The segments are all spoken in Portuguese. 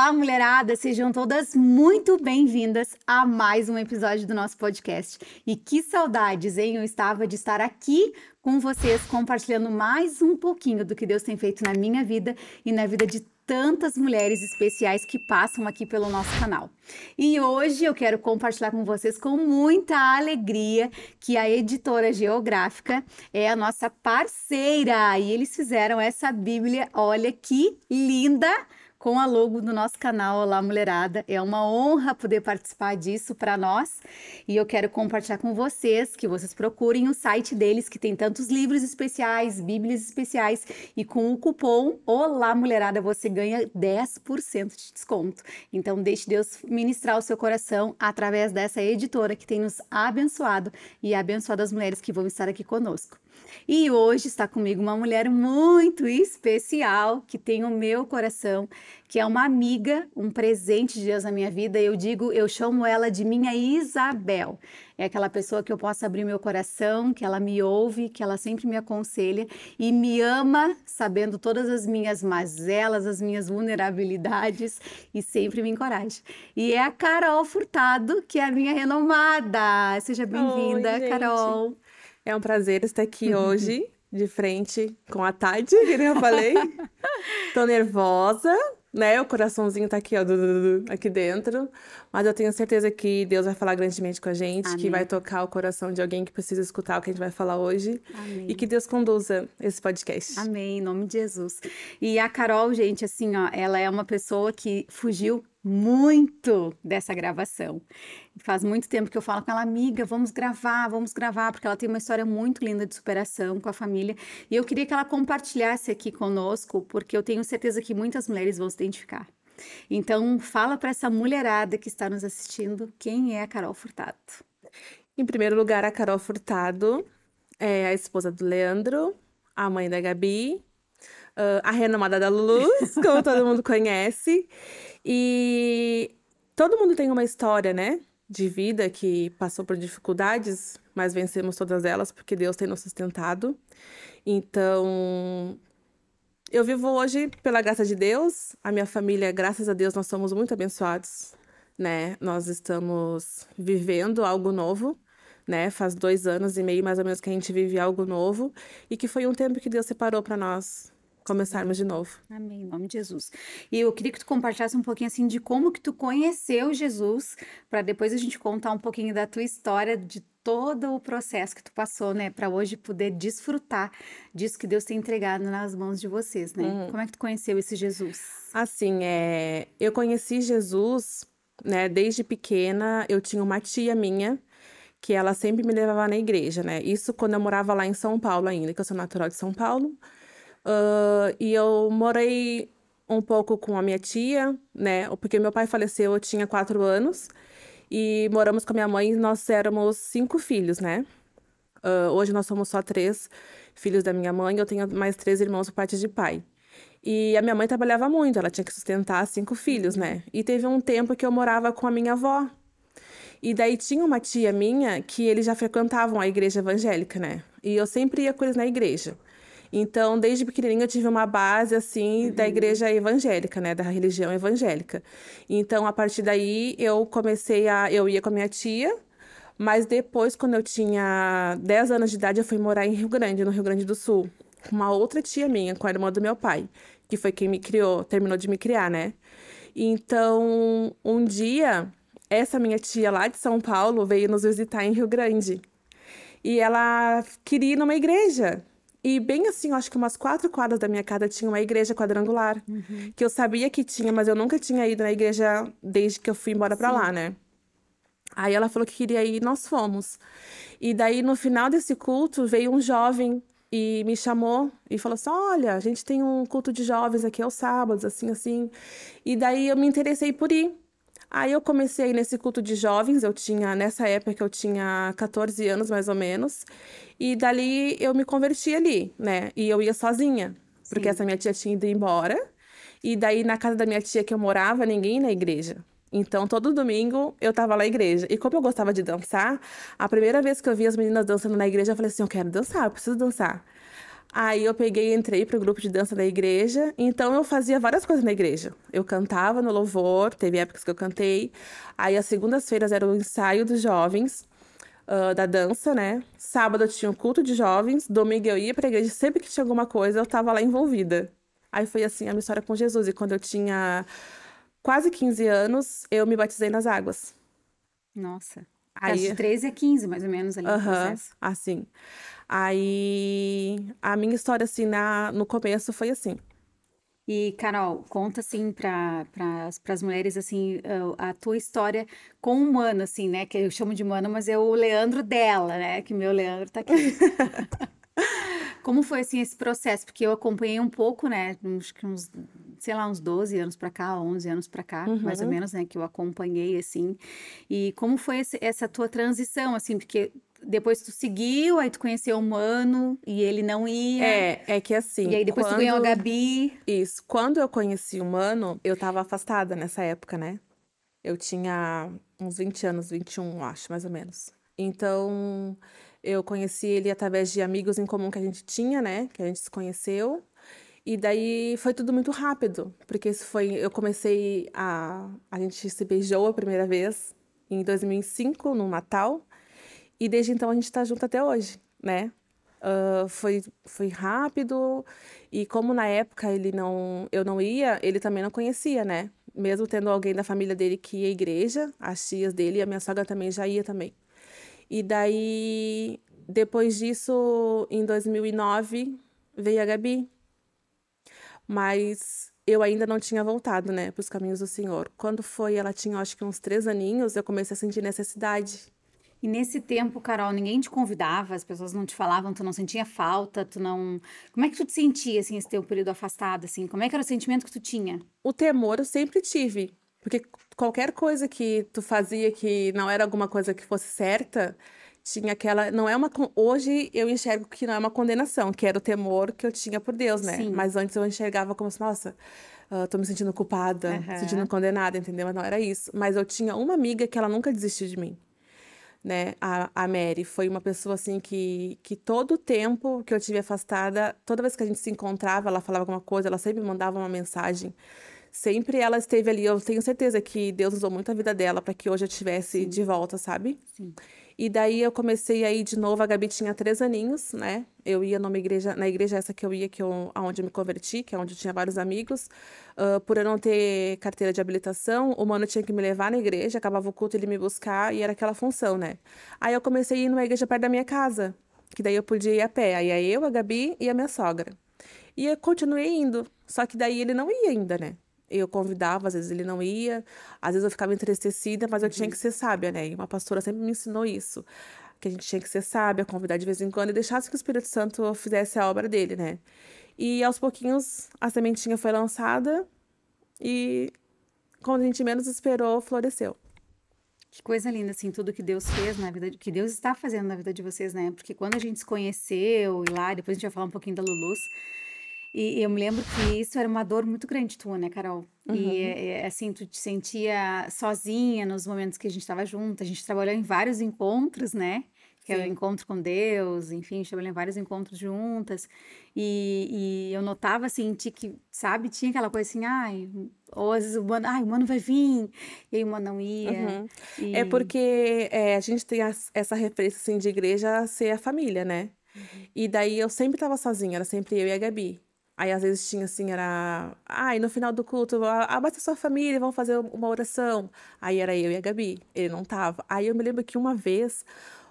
Olá, mulherada! Sejam todas muito bem-vindas a mais um episódio do nosso podcast. E que saudades, hein? Eu estava de estar aqui com vocês, compartilhando mais um pouquinho do que Deus tem feito na minha vida e na vida de tantas mulheres especiais que passam aqui pelo nosso canal. E hoje eu quero compartilhar com vocês com muita alegria que a Editora Geográfica é a nossa parceira e eles fizeram essa Bíblia, olha que linda, com a logo do nosso canal. Olá, mulherada! É uma honra poder participar disso para nós e eu quero compartilhar com vocês que vocês procurem o site deles, que tem tantos livros especiais, bíblias especiais, e com o cupom Olá, mulherada, você ganha 10% de desconto. Então, deixe Deus ministrar o seu coração através dessa editora que tem nos abençoado e abençoado as mulheres que vão estar aqui conosco. E hoje está comigo uma mulher muito especial, que tem o meu coração, que é uma amiga, um presente de Deus na minha vida. Eu chamo ela de minha Isabel. É aquela pessoa que eu posso abrir meu coração, que ela me ouve, que ela sempre me aconselha e me ama, sabendo todas as minhas mazelas, as minhas vulnerabilidades, e sempre me encoraja. E é a Carol Furtado, que é a minha renomada. Seja bem-vinda, Carol. É um prazer estar aqui hoje, de frente com a Tati, que nem eu falei. Tô nervosa, né? O coraçãozinho tá aqui, ó, aqui dentro. Mas eu tenho certeza que Deus vai falar grandemente com a gente, Amém. Que vai tocar o coração de alguém que precisa escutar o que a gente vai falar hoje. Amém. E que Deus conduza esse podcast. Amém, em nome de Jesus. E a Carol, gente, assim, ó, ela é uma pessoa que fugiu muito dessa gravação. Faz muito tempo que eu falo com ela, amiga, vamos gravar, porque ela tem uma história muito linda de superação com a família. E eu queria que ela compartilhasse aqui conosco, porque eu tenho certeza que muitas mulheres vão se identificar. Então, fala para essa mulherada que está nos assistindo, quem é a Carol Furtado? Em primeiro lugar, a Carol Furtado é a esposa do Leandro, a mãe da Gabi, a renomada da Luz, como todo mundo conhece. E todo mundo tem uma história, né, de vida que passou por dificuldades, mas vencemos todas elas porque Deus tem nos sustentado. Então, eu vivo hoje pela graça de Deus. A minha família, graças a Deus, nós somos muito abençoados, né? Nós estamos vivendo algo novo, né? Faz 2 anos e meio, mais ou menos, que a gente vive algo novo e que foi um tempo que Deus separou para nós começarmos de novo. Amém, em nome de Jesus. E eu queria que tu compartilhasse um pouquinho, assim, de como que tu conheceu Jesus, para depois a gente contar um pouquinho da tua história, de todo o processo que tu passou, né, para hoje poder desfrutar disso que Deus tem entregado nas mãos de vocês, né? Como é que tu conheceu esse Jesus? Assim, eu conheci Jesus, né, desde pequena. Eu tinha uma tia minha que ela sempre me levava na igreja, né? Isso quando eu morava lá em São Paulo ainda, que eu sou natural de São Paulo. E eu morei um pouco com a minha tia, né? Porque meu pai faleceu, eu tinha 4 anos. E moramos com a minha mãe, nós éramos 5 filhos, né? Hoje nós somos só 3 filhos da minha mãe, eu tenho mais 3 irmãos por parte de pai. E a minha mãe trabalhava muito, ela tinha que sustentar 5 filhos, né? E teve um tempo que eu morava com a minha avó. E daí tinha uma tia minha que eles já frequentavam a igreja evangélica, né? E eu sempre ia com eles na igreja. Então, desde pequenininha eu tive uma base, assim, da igreja evangélica, né? Da religião evangélica. Então, a partir daí, eu ia com a minha tia, mas depois, quando eu tinha 10 anos de idade, eu fui morar em Rio Grande, no Rio Grande do Sul, com uma outra tia minha, com a irmã do meu pai, que foi quem me criou, terminou de me criar, né? Então, um dia, essa minha tia lá de São Paulo veio nos visitar em Rio Grande. E ela queria ir numa igreja. E bem assim, eu acho que umas 4 quadras da minha casa tinha uma igreja quadrangular. Que eu sabia que tinha, mas eu nunca tinha ido na igreja desde que eu fui embora pra lá, né? Aí ela falou que queria ir e nós fomos. E daí, no final desse culto, veio um jovem e me chamou e falou assim, olha, a gente tem um culto de jovens aqui aos sábados, assim, assim. E daí eu me interessei por ir. Aí eu comecei nesse culto de jovens, nessa época eu tinha 14 anos mais ou menos, e dali eu me converti ali, né? E eu ia sozinha, porque essa minha tia tinha ido embora, e daí na casa da minha tia que eu morava, ninguém ia na igreja. Então, todo domingo eu tava lá na igreja. E como eu gostava de dançar, a primeira vez que eu vi as meninas dançando na igreja, eu falei assim, eu quero dançar, eu preciso dançar. Aí eu peguei e entrei pro grupo de dança da igreja. Então eu fazia várias coisas na igreja. Eu cantava no louvor, teve épocas que eu cantei. Aí as segundas-feiras era o ensaio dos jovens, da dança, né? Sábado eu tinha o culto de jovens, domingo eu ia pra igreja, sempre que tinha alguma coisa eu tava lá envolvida. Aí foi assim a minha história com Jesus. E quando eu tinha quase 15 anos, eu me batizei nas águas. Nossa. Ficaste de Aí, 13 a 15, mais ou menos, ali no aham, processo. assim. Aí a minha história, assim, no começo foi assim. E, Carol, conta assim para as mulheres assim a tua história com o Mano, assim, né? Que eu chamo de Mano, mas é o Leandro dela, né? Que meu Leandro tá aqui. Como foi assim esse processo? Porque eu acompanhei um pouco, né? Uns, sei lá, uns 12 anos pra cá, 11 anos pra cá, mais ou Uhum. menos, né? Que eu acompanhei assim. E como foi essa tua transição, assim? Porque depois tu seguiu, aí tu conheceu o Mano e ele não ia. É que E assim, aí depois tu ganhou a Gabi. quando eu conheci o Mano, eu tava afastada nessa época, né? Eu tinha uns 20 anos, 21, eu acho, mais ou menos. Então, eu conheci ele através de amigos em comum que a gente tinha, né? Que a gente se conheceu. E daí foi tudo muito rápido, porque eu comecei a gente se beijou a primeira vez em 2005, no Natal, e desde então a gente tá junto até hoje, né? Foi rápido, e como na época eu não ia, ele também não conhecia, né? Mesmo tendo alguém da família dele que ia à igreja, as tias dele, e a minha sogra também já ia também. E daí, depois disso, em 2009, veio a Gabi, mas eu ainda não tinha voltado, né, para os caminhos do Senhor. Quando foi, ela tinha, acho que uns 3 aninhos, eu comecei a sentir necessidade. E nesse tempo, Carol, ninguém te convidava, as pessoas não te falavam, tu não sentia falta, tu não. Como é que tu te sentia, assim, esse teu período afastado, assim? Como é que era o sentimento que tu tinha? O temor eu sempre tive, porque qualquer coisa que tu fazia que não era alguma coisa que fosse certa, tinha aquela, não é hoje eu enxergo que não é uma condenação, que era o temor que eu tinha por Deus, né? Sim. Mas antes eu enxergava como se, nossa, tô me sentindo culpada, me sentindo Aham. condenada, entendeu? Mas não era isso. Mas eu tinha uma amiga que ela nunca desistiu de mim, né? A Mary foi uma pessoa assim que todo o tempo que eu tive afastada, toda vez que a gente se encontrava, ela falava alguma coisa, ela sempre me mandava uma mensagem. Sempre ela esteve ali. Eu tenho certeza que Deus usou muito a vida dela para que hoje eu estivesse Sim, de volta, sabe? sim. E daí eu comecei a ir de novo. A Gabi tinha 3 aninhos, né? Eu ia numa igreja, na igreja essa que eu ia, aonde eu me converti, que é onde eu tinha vários amigos. Por eu não ter carteira de habilitação, o mano tinha que me levar na igreja, acabava o culto, ele me buscar, e era aquela função, né? Aí eu comecei a ir numa igreja perto da minha casa, que daí eu podia ir a pé. Aí ia eu, a Gabi e a minha sogra. E eu continuei indo, só que daí ele não ia ainda, né? Eu convidava, às vezes ele não ia, às vezes eu ficava entristecida, mas eu tinha que ser sábia, né? E uma pastora sempre me ensinou isso, que a gente tinha que ser sábia, convidar de vez em quando e deixasse que o Espírito Santo fizesse a obra dele, né? E aos pouquinhos a sementinha foi lançada e quando a gente menos esperou, floresceu. Que coisa linda, assim, tudo que Deus fez na vida, que Deus está fazendo na vida de vocês, né? Porque quando a gente se conheceu e lá, depois a gente vai falar um pouquinho da Luluz, e eu me lembro que isso era uma dor muito grande tua, né, Carol? E Uhum, assim, tu te sentia sozinha nos momentos que a gente estava junto. A gente trabalhou em vários encontros, né? Que é o sim. encontro com Deus, enfim, a gente trabalhou em vários encontros juntas. E eu notava assim, em ti que, sabe, tinha aquela coisa assim, ai, ou às vezes o mano vai vir, e aí o mano não ia. Uhum. É E porque a gente tem essa referência assim, de igreja ser a família, né? Uhum. E daí eu sempre tava sozinha, era sempre eu e a Gabi. Aí às vezes tinha assim, era. Ai, no final do culto, abate a sua família, vamos fazer uma oração. Aí era eu e a Gabi, ele não tava. Aí eu me lembro que uma vez,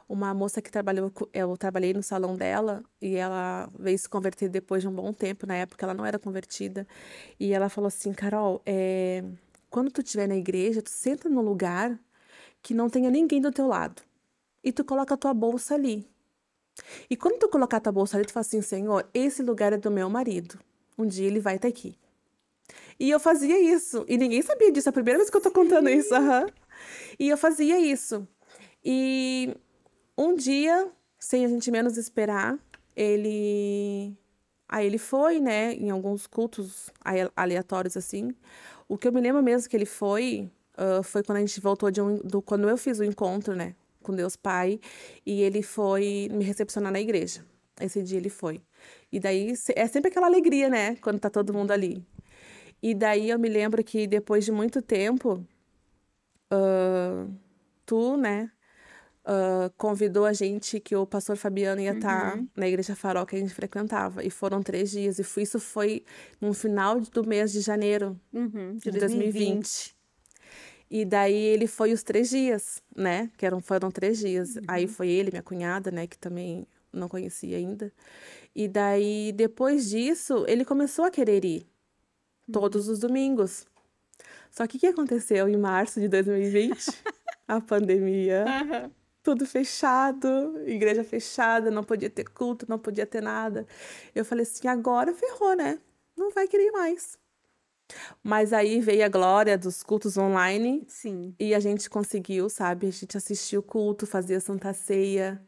uma moça que trabalhou, eu trabalhei no salão dela, e ela veio se converter depois de um bom tempo, na época ela não era convertida. E ela falou assim: Carol, quando tu estiver na igreja, tu senta num lugar que não tenha ninguém do teu lado. E tu coloca a tua bolsa ali. E quando tu colocar tua bolsa ali, tu fala assim, Senhor, esse lugar é do meu marido. Um dia ele vai estar aqui. E eu fazia isso. E ninguém sabia disso. É a primeira vez que eu tô contando isso. sim. Aham. E eu fazia isso. E um dia, sem a gente menos esperar, ele. Aí ele foi, né, em alguns cultos aleatórios assim. O que eu me lembro mesmo que ele foi, foi quando a gente voltou quando eu fiz o encontro, né, com Deus Pai, e ele foi me recepcionar na igreja. Esse dia ele foi. E daí é sempre aquela alegria, né? Quando tá todo mundo ali. E daí eu me lembro que depois de muito tempo, tu, né, convidou a gente que o pastor Fabiano ia estar Uhum. na Igreja Farol que a gente frequentava. E foram 3 dias. Isso foi no final do mês de janeiro Uhum. De de 2020. 2020. E daí ele foi os 3 dias, né? Foram 3 dias. Aí Uhum. foi ele, minha cunhada, né? Que também não conhecia ainda. E daí, depois disso, ele começou a querer ir Uhum. todos os domingos. Só que o que aconteceu em março de 2020? A pandemia, Aham. tudo fechado, igreja fechada, não podia ter culto, não podia ter nada. Eu falei assim, agora ferrou, né? Não vai querer ir mais. Mas aí veio a glória dos cultos online Sim. e a gente conseguiu, sabe? A gente assistiu o culto, fazia Santa Ceia,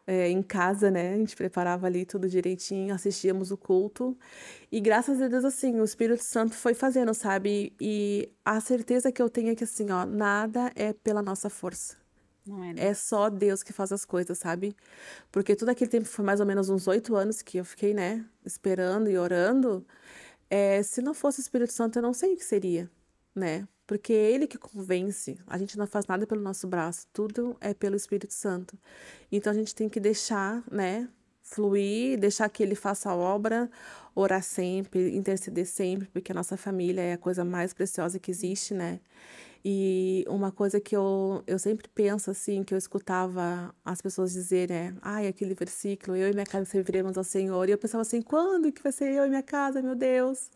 em casa, né? A gente preparava ali tudo direitinho, assistíamos o culto. E graças a Deus, assim, o Espírito Santo foi fazendo, sabe? E a certeza que eu tenho é que, assim, ó, nada é pela nossa força. Não é, né? É só Deus que faz as coisas, sabe? Porque todo aquele tempo foi mais ou menos uns 8 anos que eu fiquei, né, esperando e orando. Se não fosse o Espírito Santo, eu não sei o que seria, né? Porque é ele que convence. A gente não faz nada pelo nosso braço, tudo é pelo Espírito Santo. Então a gente tem que deixar, né, fluir, deixar que ele faça a obra, orar sempre, interceder sempre, porque a nossa família é a coisa mais preciosa que existe, né? E uma coisa que eu sempre penso, assim, que eu escutava as pessoas dizerem ai, aquele versículo, eu e minha casa serviremos ao Senhor. E eu pensava assim, quando que vai ser eu e minha casa, meu Deus?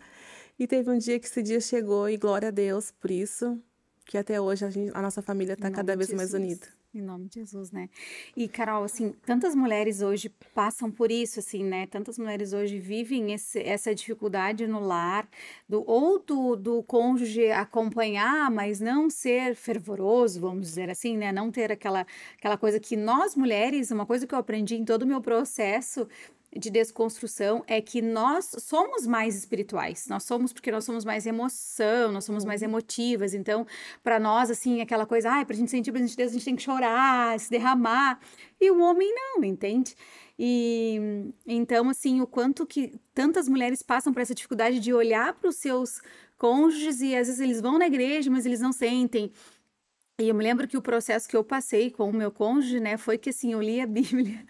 E teve um dia que esse dia chegou e glória a Deus por isso, que até hoje a nossa família Em está cada nome de vez mais Jesus. unida. Em nome de Jesus, né? E, Carol, assim, tantas mulheres hoje passam por isso, assim, né? Tantas mulheres hoje vivem essa dificuldade no lar, do cônjuge acompanhar, mas não ser fervoroso, vamos dizer assim, né? Não ter aquela coisa que nós mulheres, uma coisa que eu aprendi em todo o meu processo de desconstrução é que nós somos mais espirituais. Nós somos porque nós somos mais emoção, nós somos mais Uhum. emotivas. Então, para nós, assim, aquela coisa, ai, pra gente sentir a presença de Deus, a gente tem que chorar, se derramar. E o homem não, entende? E então, assim, o quanto que tantas mulheres passam por essa dificuldade de olhar para os seus cônjuges e às vezes eles vão na igreja, mas eles não sentem. E eu me lembro que o processo que eu passei com o meu cônjuge, né, foi que assim, eu li a Bíblia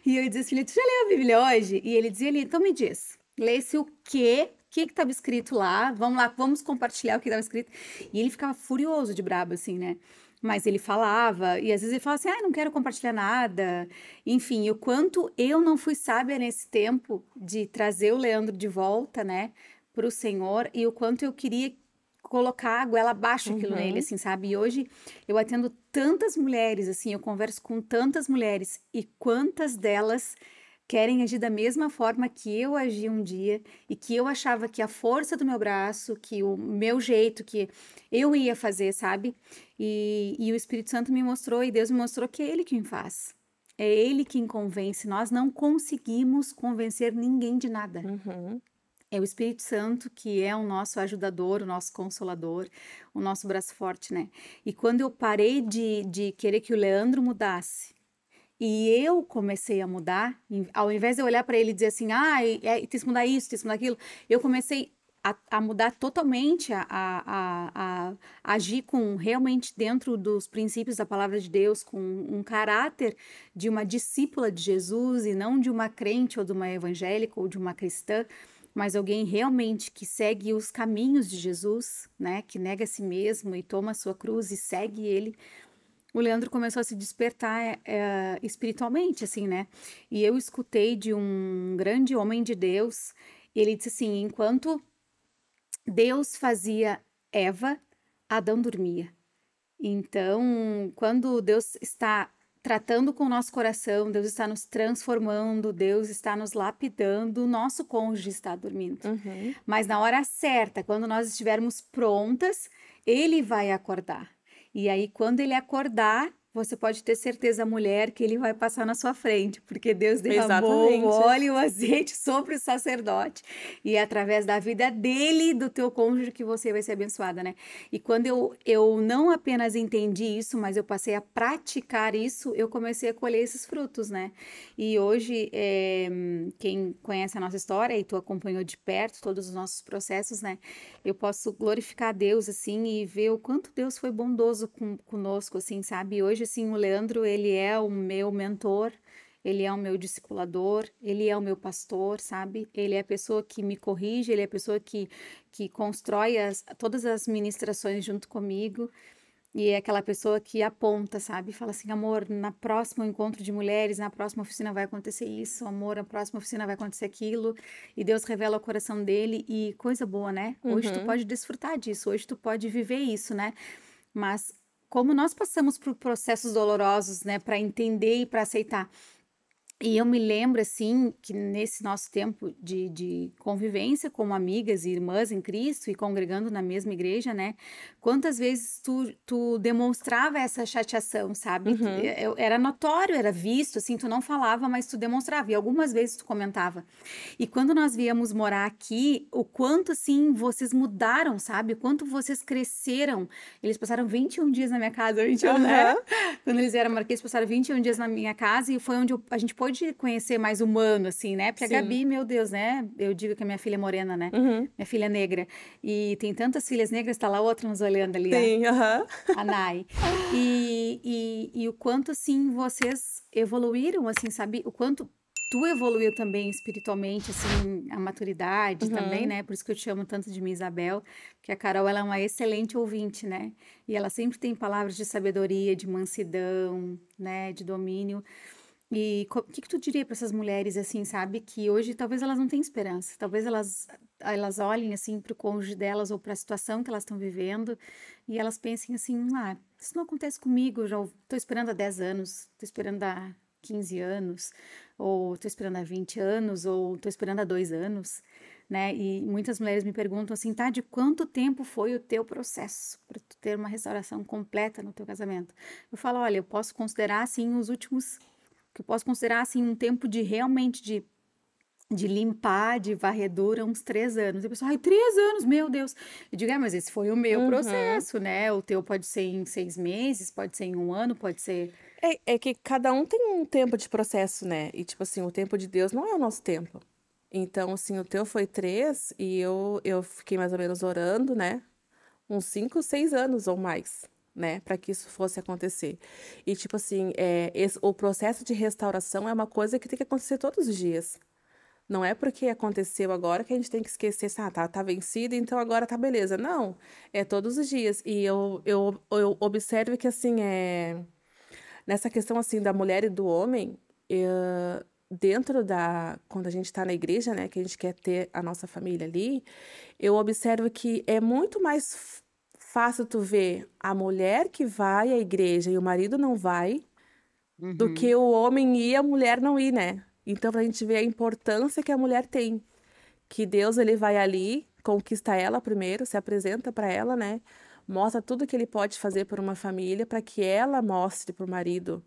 e eu dizia assim, tu já leu a Bíblia hoje? E ele dizia ali, então me diz, lê-se o quê? O que estava escrito lá? Vamos lá, vamos compartilhar o que estava escrito. E ele ficava furioso de brabo, assim, né? Mas ele falava, e às vezes ele falava assim, não quero compartilhar nada. Enfim, o quanto eu não fui sábia nesse tempo de trazer o Leandro de volta, né, para o Senhor, e o quanto eu queria colocar a goela abaixo aquilo nele, Uhum. assim, sabe? E hoje eu atendo tantas mulheres, assim, eu converso com tantas mulheres e quantas delas querem agir da mesma forma que eu agi um dia e que eu achava que a força do meu braço, que o meu jeito, que eu ia fazer, sabe? E o Espírito Santo me mostrou e Deus me mostrou que é Ele quem faz. É Ele quem convence. Nós não conseguimos convencer ninguém de nada. Uhum. É o Espírito Santo que é o nosso ajudador, o nosso consolador, o nosso braço forte, né? E quando eu parei de querer que o Leandro mudasse e eu comecei a mudar, ao invés de eu olhar para ele e dizer assim, tem que mudar isso, tem que mudar aquilo, eu comecei a mudar totalmente, a agir com realmente dentro dos princípios da palavra de Deus, com um caráter de uma discípula de Jesus e não de uma crente ou de uma evangélica ou de uma cristã, mas alguém realmente que segue os caminhos de Jesus, né, que nega a si mesmo e toma a sua cruz e segue ele. O Leandro começou a se despertar espiritualmente, assim, né? E eu escutei de um grande homem de Deus, ele disse assim: enquanto Deus fazia Eva, Adão dormia. Então, quando Deus está tratando com o nosso coração, Deus está nos transformando, Deus está nos lapidando, o nosso cônjuge está dormindo. Uhum. Mas na hora certa, quando nós estivermos prontas, ele vai acordar. E aí, quando ele acordar, você pode ter certeza, mulher, que ele vai passar na sua frente, porque Deus derramou o Exatamente. óleo e o azeite sobre o sacerdote, e é através da vida dele, do teu cônjuge, que você vai ser abençoada, né? E quando eu não apenas entendi isso, mas eu passei a praticar isso, eu comecei a colher esses frutos, né? E hoje, quem conhece a nossa história e tu acompanhou de perto todos os nossos processos, né? Eu posso glorificar a Deus, assim, e ver o quanto Deus foi bondoso conosco, assim, sabe? E hoje, assim, o Leandro, ele é o meu mentor, ele é o meu discipulador, ele é o meu pastor, sabe? Ele é a pessoa que me corrige, ele é a pessoa que constrói todas as ministrações junto comigo. E é aquela pessoa que aponta, sabe? Fala assim, amor, na próximo encontro de mulheres, na próxima oficina vai acontecer isso, amor, na próxima oficina vai acontecer aquilo. E Deus revela o coração dele e coisa boa, né? Hoje tu Uhum. pode desfrutar disso, hoje tu pode viver isso, né? Mas como nós passamos por processos dolorosos, né, para entender e para aceitar. E eu me lembro, assim, que nesse nosso tempo de convivência como amigas e irmãs em Cristo e congregando na mesma igreja, né? Quantas vezes tu demonstrava essa chateação, sabe? Uhum. Era notório, era visto, assim, tu não falava, mas tu demonstrava. E algumas vezes tu comentava. E quando nós viemos morar aqui, o quanto, assim, vocês mudaram, sabe? O quanto vocês cresceram. Eles passaram 21 dias na minha casa, 21, né? Aham. Quando eles vieram Marquês, passaram 21 dias na minha casa e foi onde a gente pôde conhecer mais humano, assim, né? Porque a Sim. Gabi, meu Deus, né? Eu digo que a minha filha é morena, né? Uhum. Minha filha é negra. E tem tantas filhas negras, tá lá outra nos olhando ali, ó. Sim, aham. A Nai. E o quanto, assim, vocês evoluíram, assim, sabe? O quanto tu evoluiu também espiritualmente, assim, a maturidade também, Uhum. né? Por isso que eu te chamo tanto de Miss Isabel, porque a Carol, ela é uma excelente ouvinte, né? E ela sempre tem palavras de sabedoria, de mansidão, né? De domínio. E o que que tu diria para essas mulheres, assim, sabe? Que hoje talvez elas não tenham esperança, talvez elas olhem, assim, para o cônjuge delas ou para a situação que elas estão vivendo e elas pensem assim, ah, isso não acontece comigo, eu já estou esperando há 10 anos, estou esperando há 15 anos, ou estou esperando há 20 anos, ou estou esperando há 2 anos, né? E muitas mulheres me perguntam assim, tá, de quanto tempo foi o teu processo para tu ter uma restauração completa no teu casamento? Eu falo, olha, eu posso considerar, assim, os últimos que eu posso considerar assim um tempo de realmente de limpar, de varredura, uns 3 anos. E a pessoa, ai, 3 anos, meu Deus. Eu digo, mas esse foi o meu Uhum. processo, né? O teu pode ser em 6 meses, pode ser em um ano, pode ser. É que cada um tem um tempo de processo, né? E, tipo assim, o tempo de Deus não é o nosso tempo. Então, assim, o teu foi 3 e eu fiquei mais ou menos orando, né? Uns 5, 6 anos ou mais, né? Para que isso fosse acontecer. E, tipo assim, o processo de restauração é uma coisa que tem que acontecer todos os dias. Não é porque aconteceu agora que a gente tem que esquecer, assim, tá vencido, então agora tá beleza. Não, é todos os dias. E eu observo que, assim, nessa questão, assim, da mulher e do homem, dentro quando a gente tá na igreja, né, que a gente quer ter a nossa família ali, eu observo que é muito mais fácil tu ver a mulher que vai à igreja e o marido não vai, do que Uhum. o homem ir e a mulher não ir, né? Então, pra gente ver a importância que a mulher tem. Que Deus, ele vai ali, conquista ela primeiro, se apresenta para ela, né? Mostra tudo que ele pode fazer por uma família, para que ela mostre para o marido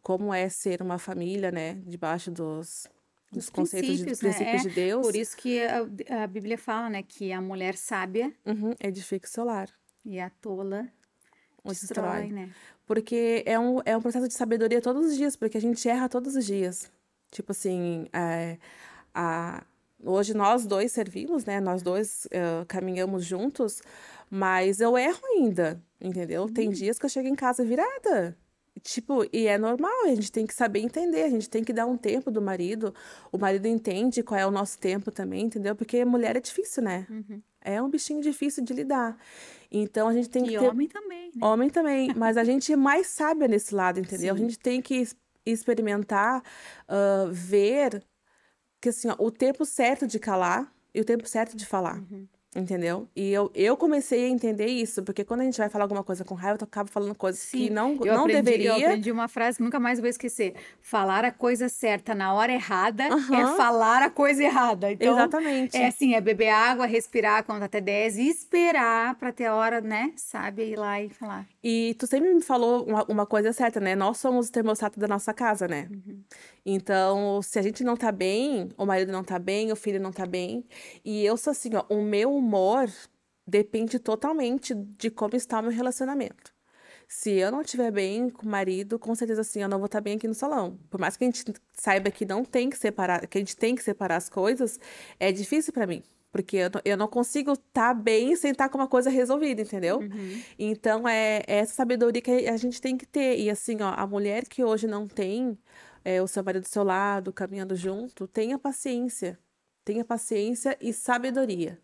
como é ser uma família, né? Debaixo dos Dos conceitos dos princípios, princípios né? É de por Deus. isso que a Bíblia fala, né, que a mulher sábia Uhum, edifica o seu lar, e a tola o destrói, destrói. né? Porque é um processo de sabedoria todos os dias, porque a gente erra todos os dias. Tipo assim, a, hoje nós dois servimos, né? Nós dois caminhamos juntos, mas eu erro ainda, entendeu? Tem Sim, dias que eu chego em casa virada. Tipo, e é normal, a gente tem que saber entender, a gente tem que dar um tempo do marido. O marido entende qual é o nosso tempo também, entendeu? Porque mulher é difícil, né? uhum. É um bichinho difícil de lidar. Então a gente tem que E ter homem também, né? homem também, mas a gente é mais sábia nesse lado, entendeu? A Sim. gente tem que experimentar, ver que assim, ó, o tempo certo de calar e o tempo certo de falar. Uhum. Entendeu? E eu comecei a entender isso, porque quando a gente vai falar alguma coisa com raiva, eu acabo falando coisas que Sim, não eu deveria. aprendi uma frase que nunca mais vou esquecer. Falar a coisa certa na hora errada é Aham, falar a coisa errada. Então, é exatamente. assim, é beber água, respirar, contar até 10 e esperar pra ter a hora, né? Sabe, ir lá e falar. E tu sempre me falou uma coisa certa, né? Nós somos o termostato da nossa casa, né? Uhum. Então, se a gente não tá bem, o marido não tá bem, o filho não tá bem. E eu sou assim, ó, o meu humor depende totalmente de como está o meu relacionamento. Se eu não estiver bem com o marido, com certeza assim, eu não vou estar bem aqui no salão. Por mais que a gente saiba que não tem que separar, que a gente tem que separar as coisas, é difícil pra mim. Porque eu não consigo estar bem sem estar com uma coisa resolvida, entendeu? Uhum. Então, é essa sabedoria que a gente tem que ter. E assim, ó, a mulher que hoje não tem o seu marido do seu lado, caminhando junto, tenha paciência. Tenha paciência e sabedoria.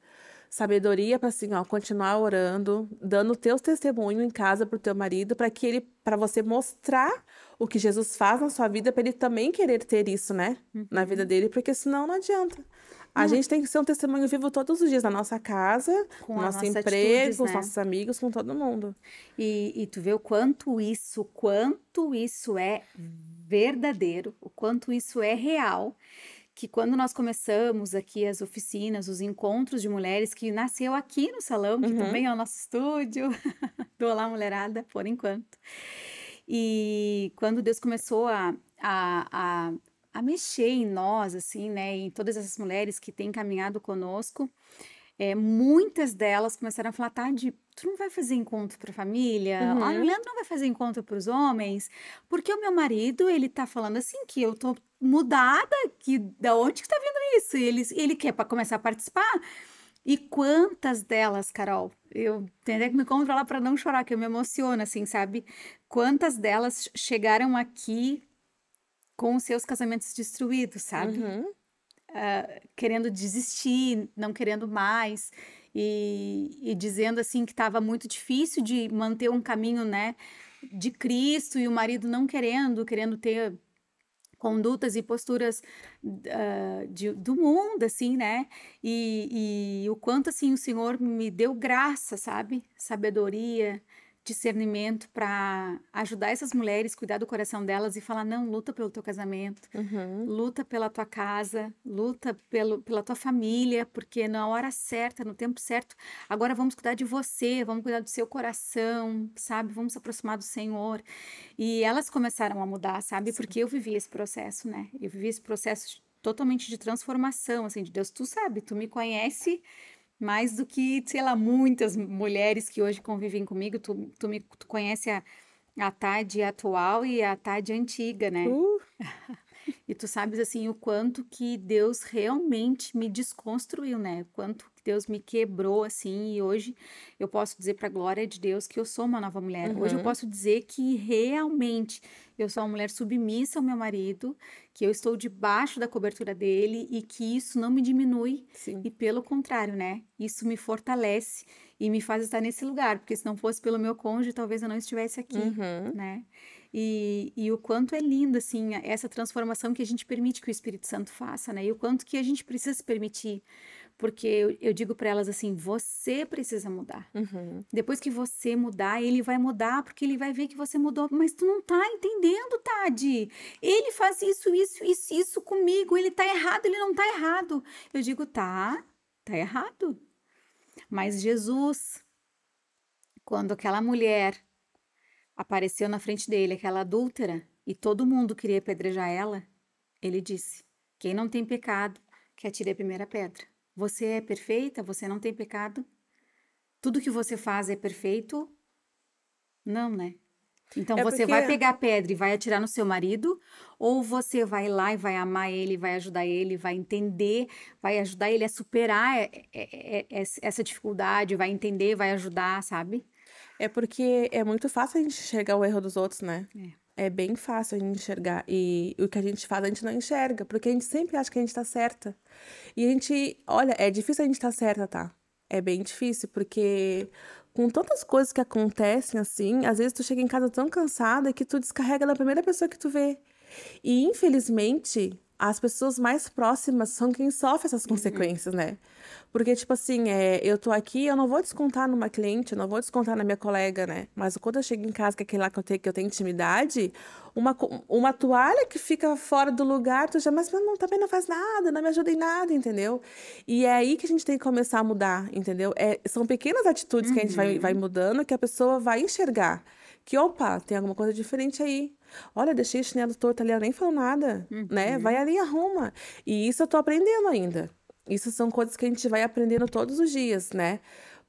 Sabedoria para assim, ó, continuar orando, dando o teu testemunho em casa pro teu marido, para você mostrar o que Jesus faz na sua vida, para ele também querer ter isso, né, na vida Uhum. dele, porque senão não adianta. A Não, gente tem que ser um testemunho vivo todos os dias na nossa casa, com no as nosso nossas emprego, atitudes, com os né? nossos amigos, com todo mundo. E tu vê o quanto isso é verdadeiro, o quanto isso é real. Que quando nós começamos aqui as oficinas, os encontros de mulheres, que nasceu aqui no salão, que Uhum, também é o nosso estúdio, do Olá Mulherada, por enquanto. E quando Deus começou a, a mexer em nós, assim, né, em todas essas mulheres que têm caminhado conosco, muitas delas começaram a falar, Tade, tu não vai fazer encontro para família? Olha, o uhum. Leandro não vai fazer encontro para os homens, porque o meu marido, ele tá falando assim que eu tô mudada, que da onde que tá vindo isso? Ele quer para começar a participar. E quantas delas, Carol? Eu tenho até que me controlar para não chorar, que eu me emociono, assim, sabe? Quantas delas chegaram aqui com os seus casamentos destruídos, sabe? Uhum. Querendo desistir, não querendo mais, e dizendo assim que estava muito difícil de manter um caminho, né, de Cristo, e o marido não querendo ter condutas e posturas do mundo, assim, né? E o quanto assim o Senhor me deu graça, sabe? Sabedoria, discernimento para ajudar essas mulheres, cuidar do coração delas e falar: não, luta pelo teu casamento, Uhum. luta pela tua casa, luta pela tua família, porque na hora certa, no tempo certo, agora vamos cuidar de você, vamos cuidar do seu coração, sabe? Vamos se aproximar do Senhor. E elas começaram a mudar, sabe? Sim. Porque eu vivi esse processo, né? Eu vivi esse processo totalmente de transformação, assim, de Deus. Tu sabe, tu me conhece mais do que, sei lá, muitas mulheres que hoje convivem comigo. Tu conhece a Tade atual e a Tade antiga, né? Uh, E tu sabes, assim, o quanto que Deus realmente me desconstruiu, né? O quanto que Deus me quebrou, assim, e hoje eu posso dizer para a glória de Deus que eu sou uma nova mulher. Hoje eu uhum. posso dizer que realmente eu sou uma mulher submissa ao meu marido, que eu estou debaixo da cobertura dele e que isso não me diminui Sim. e pelo contrário, né? Isso me fortalece e me faz estar nesse lugar, porque se não fosse pelo meu cônjuge, talvez eu não estivesse aqui, Uhum. né? E o quanto é lindo, assim, essa transformação que a gente permite que o Espírito Santo faça, né? E o quanto que a gente precisa se permitir. Porque eu digo para elas assim: você precisa mudar. Uhum. Depois que você mudar, ele vai mudar, porque ele vai ver que você mudou. Mas tu não tá entendendo, Tade. Ele faz isso comigo. Ele tá errado, ele não tá errado. Eu digo: tá errado. Mas Jesus, quando aquela mulher apareceu na frente dele, aquela adúltera, e todo mundo queria apedrejar ela, ele disse: quem não tem pecado, que atire a primeira pedra. Você é perfeita? Você não tem pecado? Tudo que você faz é perfeito? Não, né? Então É você vai porque pegar a pedra e vai atirar no seu marido, ou você vai lá e vai amar ele, vai ajudar ele, vai entender, vai ajudar ele a superar essa dificuldade, vai entender, vai ajudar, sabe? É porque é muito fácil a gente enxergar o erro dos outros, né? É. É bem fácil a gente enxergar. E o que a gente faz, a gente não enxerga, porque a gente sempre acha que a gente tá certa. E a gente, olha, é difícil a gente estar certa, tá? É bem difícil, porque com tantas coisas que acontecem assim, às vezes tu chega em casa tão cansada que tu descarrega na primeira pessoa que tu vê. E infelizmente, as pessoas mais próximas são quem sofre essas consequências, né? Porque, tipo assim, eu tô aqui, eu não vou descontar numa cliente, eu não vou descontar na minha colega, né? Mas quando eu chego em casa, que é aquele lá que eu tenho intimidade, uma toalha que fica fora do lugar, tu já, mas não, também não faz nada, não me ajuda em nada, entendeu? E é aí que a gente tem que começar a mudar, entendeu? São pequenas atitudes que a gente vai mudando que a pessoa vai enxergar. Que, opa, tem alguma coisa diferente aí. Olha, deixei o chinelo torto ali, ela nem falou nada, né? Vai ali e arruma. E isso eu tô aprendendo ainda. Isso são coisas que a gente vai aprendendo todos os dias, né?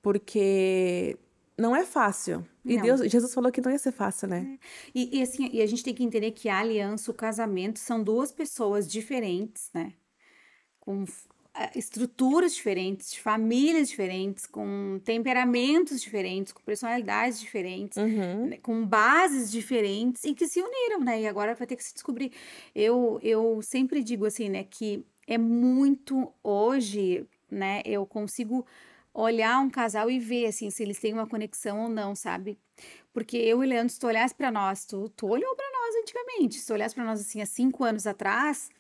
Porque não é fácil. E Não. Jesus falou que não ia ser fácil, né? E assim, e a gente tem que entender que a aliança, o casamento, são duas pessoas diferentes, né? Com estruturas diferentes, famílias diferentes, com temperamentos diferentes, com personalidades diferentes, Uhum. né, com bases diferentes e que se uniram, né? E agora vai ter que se descobrir. Eu sempre digo assim, né, que é muito hoje, né? Eu consigo olhar um casal e ver assim se eles têm uma conexão ou não, sabe? Porque eu e o Leandro, se tu olhasse pra nós, tu olhou pra nós antigamente, se tu olhasse pra nós assim há 5 anos atrás,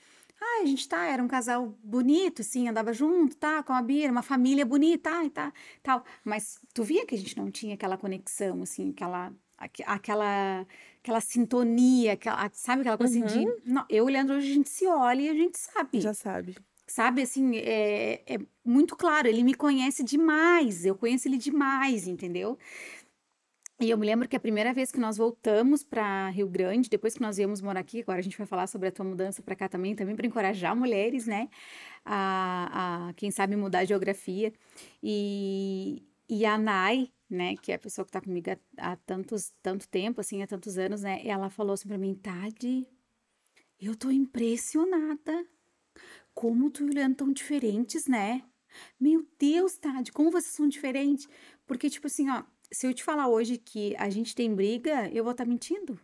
a gente era um casal bonito, assim, andava junto, tá, com a Bia, uma família bonita, tá, e tá, tal. Mas tu via que a gente não tinha aquela conexão, assim, aquela sintonia, sabe, aquela coisa assim de, Uhum. não, eu e o Leandro hoje a gente se olha e a gente Já sabe. sabe. Sabe, assim, é muito claro, ele me conhece demais, eu conheço ele demais, entendeu? E eu me lembro que a primeira vez que nós voltamos para Rio Grande, depois que nós viemos morar aqui, agora a gente vai falar sobre a tua mudança para cá também para encorajar mulheres, né, quem sabe mudar a geografia. E a Nai, né, que é a pessoa que tá comigo há tanto tempo, assim, há tantos anos, né, ela falou assim para mim, Tade, eu tô impressionada. Como tu e o Leandro tão diferentes, né? Meu Deus, Tade, como vocês são diferentes. Porque, tipo assim, ó, se eu te falar hoje que a gente tem briga, eu vou estar mentindo.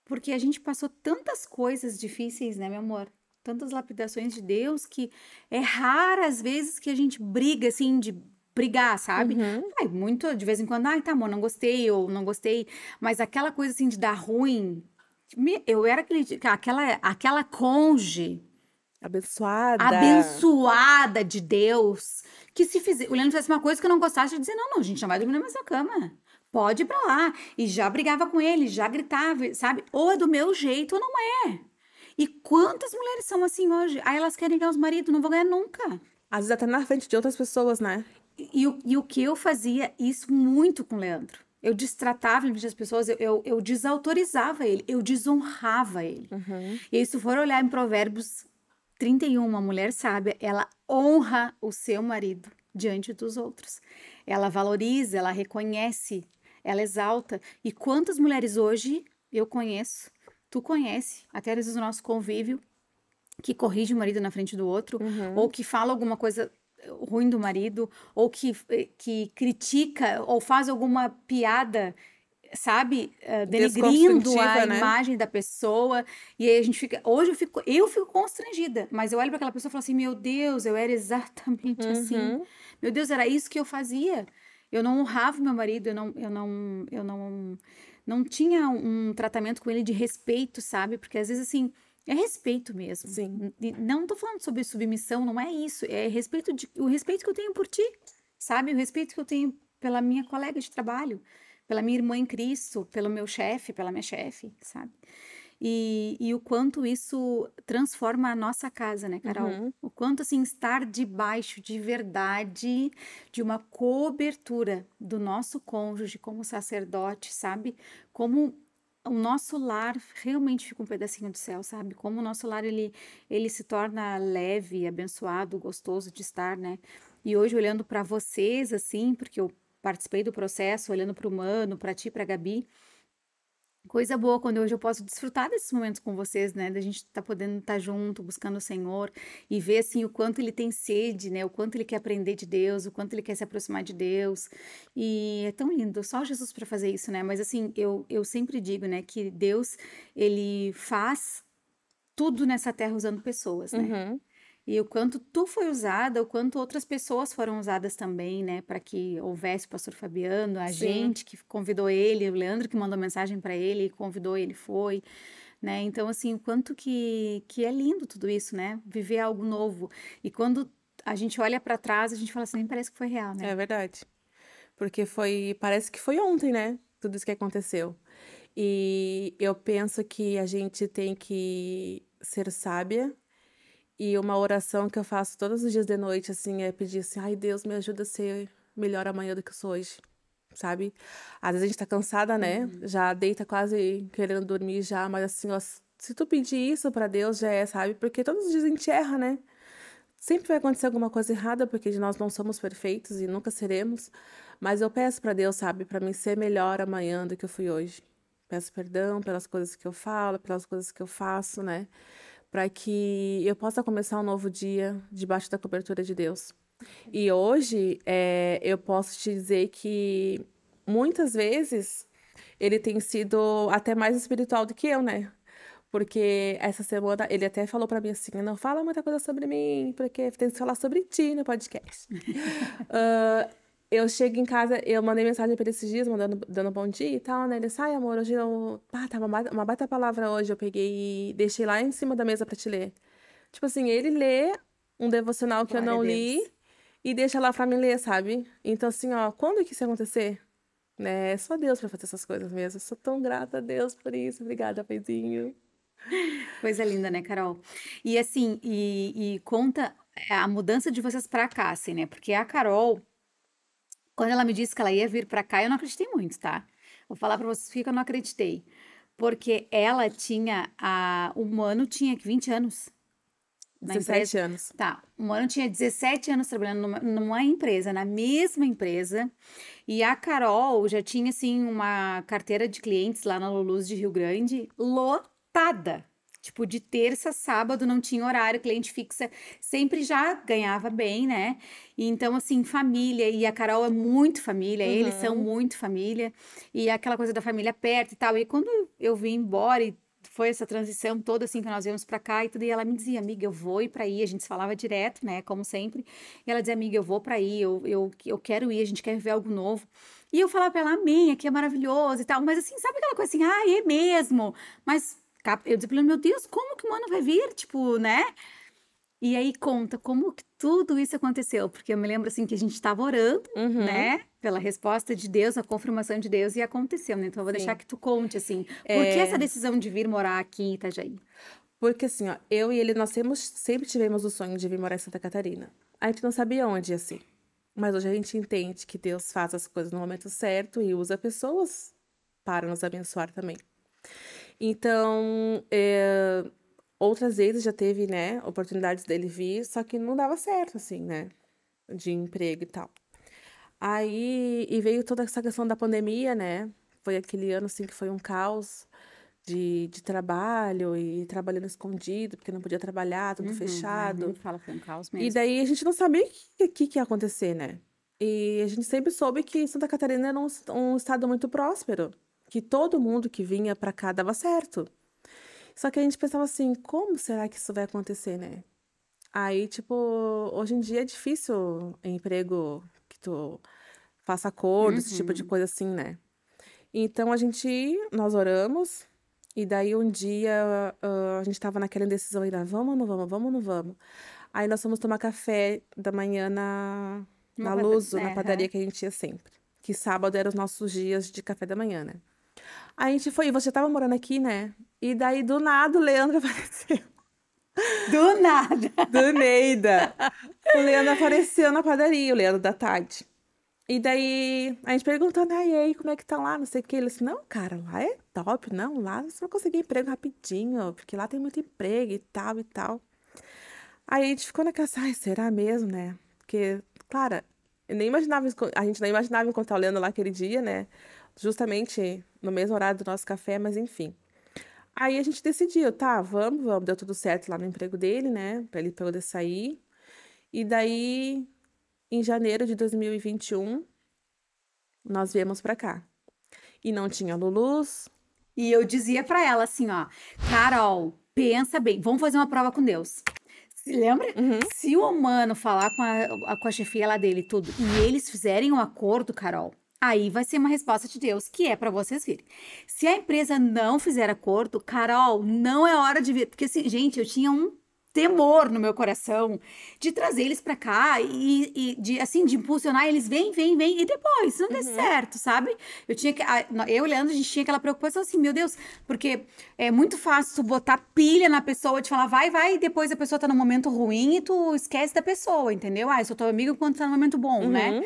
Porque a gente passou tantas coisas difíceis, né, meu amor? Tantas lapidações de Deus que é rara às vezes que a gente briga, assim, de brigar, sabe? Uhum. Ai, muito, de vez em quando, ai, tá, amor, não gostei ou não gostei. Mas aquela coisa, assim, de dar ruim, eu era aquela conge Abençoada. abençoada de Deus, que se fizer, o Leandro fizesse uma coisa que eu não gostasse, eu ia dizer, não, não, a gente não vai dormir na mesma cama. Pode ir pra lá. E já brigava com ele, já gritava, sabe? Ou é do meu jeito ou não é. E quantas mulheres são assim hoje? Aí elas querem ganhar os maridos, não vão ganhar nunca. Às vezes até na frente de outras pessoas, né? E o que eu fazia isso muito com o Leandro. Eu destratava ele as pessoas, eu desautorizava ele, eu desonrava ele. Uhum. E aí, se tu for olhar em Provérbios 31, uma mulher sábia, ela honra o seu marido diante dos outros. Ela valoriza, ela reconhece, ela exalta. E quantas mulheres hoje eu conheço, tu conhece, até às vezes no nosso convívio, que corrige o marido na frente do outro, ou Uhum. que fala alguma coisa ruim do marido, ou que critica, ou faz alguma piada, sabe, denegrindo a Desconstrutiva, né? imagem da pessoa, e aí a gente fica, hoje eu fico constrangida, mas eu olho para aquela pessoa e falo assim, meu Deus, eu era exatamente assim, Uhum. meu Deus, era isso que eu fazia, eu não honrava o meu marido, eu não tinha um tratamento com ele de respeito, sabe, porque às vezes assim, é respeito mesmo, Sim. não tô falando sobre submissão, não é isso, é o respeito que eu tenho por ti, sabe, o respeito que eu tenho pela minha colega de trabalho, pela minha irmã em Cristo, pelo meu chefe, pela minha chefe, sabe? E o quanto isso transforma a nossa casa, né, Carol? Uhum. O quanto, assim, estar debaixo de verdade, de uma cobertura do nosso cônjuge como sacerdote, sabe? Como o nosso lar realmente fica um pedacinho do céu, sabe? Como o nosso lar, ele se torna leve, abençoado, gostoso de estar, né? E hoje, olhando para vocês, assim, porque eu participei do processo, olhando para o Mano, para ti, para a Gabi. Coisa boa quando hoje eu posso desfrutar desses momentos com vocês, né? Da gente tá podendo estar junto, buscando o Senhor e ver assim o quanto ele tem sede, né? O quanto ele quer aprender de Deus, o quanto ele quer se aproximar de Deus. E é tão lindo, só Jesus para fazer isso, né? Mas assim, eu sempre digo, né, que Deus ele faz tudo nessa terra usando pessoas, né? Uhum. E o quanto tu foi usada, o quanto outras pessoas foram usadas também, né, para que houvesse o pastor Fabiano, a Sim, gente que convidou ele, o Leandro que mandou mensagem para ele, convidou ele, foi, né? Então, assim, o quanto que é lindo tudo isso, né? Viver algo novo. E quando a gente olha para trás, a gente fala assim, nem parece que foi real, né? é verdade. Porque parece que foi ontem, né? Tudo isso que aconteceu. E eu penso que a gente tem que ser sábia. E uma oração que eu faço todos os dias de noite, assim, é pedir assim: ai, Deus, me ajuda a ser melhor amanhã do que eu sou hoje, sabe? Às vezes a gente tá cansada, né? Uhum. Já deita quase querendo dormir já, mas assim, ó, se tu pedir isso pra Deus, já é, sabe? Porque todos os dias a gente erra, né? Sempre vai acontecer alguma coisa errada, porque nós não somos perfeitos e nunca seremos. Mas eu peço pra Deus, sabe, pra mim ser melhor amanhã do que eu fui hoje. Peço perdão pelas coisas que eu falo, pelas coisas que eu faço, né? Para que eu possa começar um novo dia debaixo da cobertura de Deus. E hoje, eu posso te dizer que muitas vezes ele tem sido até mais espiritual do que eu, né? Porque essa semana ele até falou pra mim assim: não fala muita coisa sobre mim, porque tem que falar sobre ti no podcast. Ah, eu chego em casa, eu mandei mensagem pra ele esses dias, dando bom dia e tal, né? Ele disse: ai, amor, hoje eu. Ah, tá uma baita palavra hoje. Eu peguei e deixei lá em cima da mesa pra te ler. Tipo assim, ele lê um devocional que eu Glória a não Deus. li e deixa lá pra mim ler, sabe? Então, assim, ó, quando que isso ia acontecer? Né? É só Deus pra fazer essas coisas mesmo. Eu sou tão grata a Deus por isso. Obrigada, Paizinho. Coisa linda, né, Carol? E assim, e conta a mudança de vocês pra cá, assim, né? Porque a Carol, quando ela me disse que ela ia vir pra cá, eu não acreditei muito, tá? Vou falar pra vocês que eu não acreditei. Porque ela tinha, o Mano tinha 20 anos na empresa. 17 anos. Tá, o Mano tinha 17 anos trabalhando numa empresa, na mesma empresa. E a Carol já tinha, assim, uma carteira de clientes lá na Lulus de Rio Grande lotada. Tipo, de terça a sábado não tinha horário, cliente fixa, sempre já ganhava bem, né? E então, assim, família, e a Carol é muito família, eles são Uhum. muito família, e aquela coisa da família perto e tal. E quando eu vim embora e foi essa transição toda, assim, que nós viemos pra cá e tudo, e ela me dizia, amiga, eu vou ir pra aí, a gente se falava direto, né, como sempre, e ela dizia, amiga, eu vou pra aí, eu quero ir, a gente quer viver algo novo. E eu falava pra ela, amém, aqui é maravilhoso e tal, mas assim, sabe aquela coisa assim, ah, é mesmo? Mas eu dizia pra ela, meu Deus, como que o mano vai vir? Tipo, né? E aí conta como que tudo isso aconteceu, porque eu me lembro assim que a gente estava orando, Uhum. né, pela resposta de Deus, a confirmação de Deus e aconteceu, né? Então eu vou deixar Sim. que tu conte assim, por que essa É, decisão de vir morar aqui em Itajaí? porque assim, ó, eu e ele, nós sempre tivemos o sonho de vir morar em Santa Catarina. A gente não sabia onde ia ser. Mas hoje a gente entende que Deus faz as coisas no momento certo e usa pessoas para nos abençoar também. Então, outras vezes já teve, né, oportunidades dele vir, só que não dava certo, assim, né, de emprego e tal. Aí, e veio toda essa questão da pandemia, né, foi aquele ano, assim, que foi um caos de trabalho e trabalhando escondido, porque não podia trabalhar, tudo Uhum, ai, nem me fechado. fala, foi um caos E mesmo. daí a gente não sabia o que ia acontecer, né? E a gente sempre soube que Santa Catarina era um estado muito próspero, que todo mundo que vinha pra cá dava certo. Só que a gente pensava assim, como será que isso vai acontecer, né? Aí, tipo, hoje em dia é difícil emprego que tu faça acordo, esse tipo de Uhum. coisa assim, né? Então nós oramos, e daí um dia a gente tava naquela indecisão ainda, vamos ou não vamos, vamos ou não vamos? Aí nós fomos tomar café da manhã na Luso, na Aham. padaria que a gente ia sempre. Que sábado eram os nossos dias de café da manhã, né? Aí a gente foi, e você tava morando aqui, né? E daí do nada o Leandro apareceu. Do nada. Do Neida. O Leandro apareceu na padaria, o Leandro da tarde. E daí, a gente perguntando, e aí, como é que tá lá? Não sei o que. Ele disse, não, cara, lá é top. Não, lá você vai conseguir emprego rapidinho, porque lá tem muito emprego e tal e tal. Aí a gente ficou naquela, ai, será mesmo, né? Porque, claro, eu nem imaginava, a gente não imaginava encontrar o Leandro lá aquele dia, né? Justamente no mesmo horário do nosso café, mas enfim. Aí a gente decidiu, tá, vamos, deu tudo certo lá no emprego dele, né? Pra ele poder sair. E daí, em janeiro de 2021, nós viemos pra cá. E não tinha Lulus. E eu dizia pra ela assim, ó, Carol, pensa bem, vamos fazer uma prova com Deus. Se lembra? Uhum. Se o humano falar com a chefia lá dele e tudo, e eles fizerem um acordo, Carol, aí vai ser uma resposta de Deus, que é para vocês virem. Se a empresa não fizer acordo, Carol, não é hora de vir. Porque, assim, gente, eu tinha um temor no meu coração de trazer eles para cá e de, assim, de impulsionar eles, vem, e depois, se não der Uhum. certo, sabe? Eu tinha que, eu e o Leandro, a gente tinha aquela preocupação assim, meu Deus, porque é muito fácil tu botar pilha na pessoa, de falar vai, e depois a pessoa tá num momento ruim e tu esquece da pessoa, entendeu? Ah, eu sou teu amigo quando tá num momento bom, né? Uhum.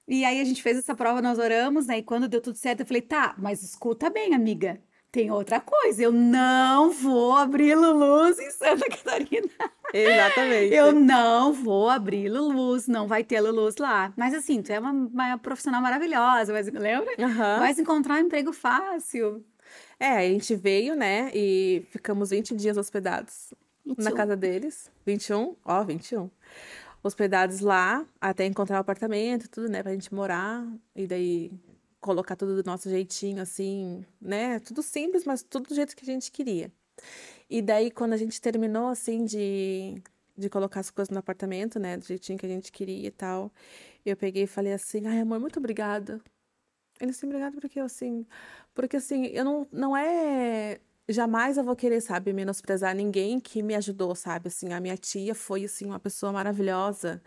E aí a gente fez essa prova, nós oramos, né? E quando deu tudo certo, eu falei, tá, mas escuta bem, amiga. Tem outra coisa, eu não vou abrir Lulus em Santa Catarina. Eu Exatamente. não vou abrir Lulus, não vai ter Lulus lá. Mas assim, tu é uma profissional maravilhosa, mas lembra? Aham. Vais encontrar um emprego fácil. É, a gente veio, né, e ficamos 20 dias hospedados na 21. casa deles. 21, ó, 21. Hospedados lá, até encontrar o apartamento, tudo, né, pra gente morar. E daí colocar tudo do nosso jeitinho, assim, né? Tudo simples, mas tudo do jeito que a gente queria. E daí, quando a gente terminou, assim, de colocar as coisas no apartamento, né, do jeitinho que a gente queria e tal, eu peguei e falei assim: ai, amor, muito obrigada. Ele assim, obrigado porque eu assim, porque assim, eu não é, jamais eu vou querer, sabe, menosprezar ninguém que me ajudou, sabe, assim, a minha tia foi, assim, uma pessoa maravilhosa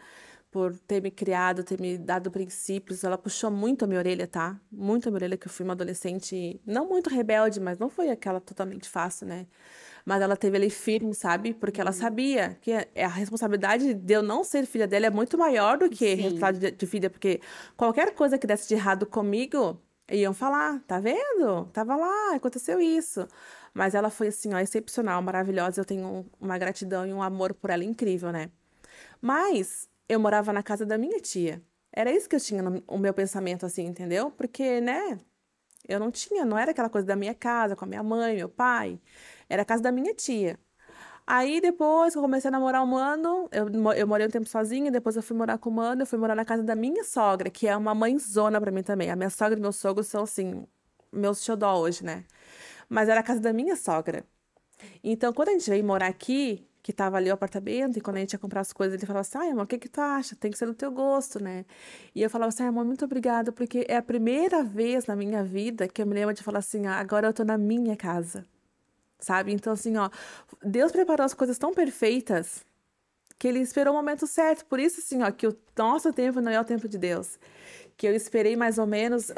por ter me criado, ter me dado princípios, ela puxou muito a minha orelha, tá, muito a minha orelha, que eu fui uma adolescente, não muito rebelde, mas não foi aquela totalmente fácil, né, mas ela teve ali firme, sabe, porque ela Uhum. sabia que a responsabilidade de eu não ser filha dela é muito maior do que a Sim. responsabilidade de filha, porque qualquer coisa que desse de errado comigo, iam falar, tá vendo? Tava lá, aconteceu isso. Mas ela foi assim, ó, excepcional, maravilhosa. Eu tenho uma gratidão e um amor por ela incrível, né? Mas eu morava na casa da minha tia. Era isso que eu tinha no o meu pensamento, assim, entendeu? Porque, né, eu não tinha, não era aquela coisa da minha casa, com a minha mãe, meu pai. Era a casa da minha tia. Aí depois que eu comecei a namorar o mano, eu morei um tempo sozinha, depois eu fui morar com o mano, eu fui morar na casa da minha sogra, que é uma mãezona pra mim também. A minha sogra e meu sogro são, assim, meus xodó hoje, né? Mas era a casa da minha sogra. Então, quando a gente veio morar aqui, que tava ali o apartamento, e quando a gente ia comprar as coisas, ele falava assim: ai, amor, o que que tu acha? Tem que ser do teu gosto, né? E eu falava assim: ai, amor, muito obrigada, porque é a primeira vez na minha vida que eu me lembro de falar assim: ah, agora eu tô na minha casa, sabe? Então, assim, ó, Deus preparou as coisas tão perfeitas que ele esperou o momento certo. Por isso, assim, ó, que o nosso tempo não é o tempo de Deus. Que eu esperei mais ou menos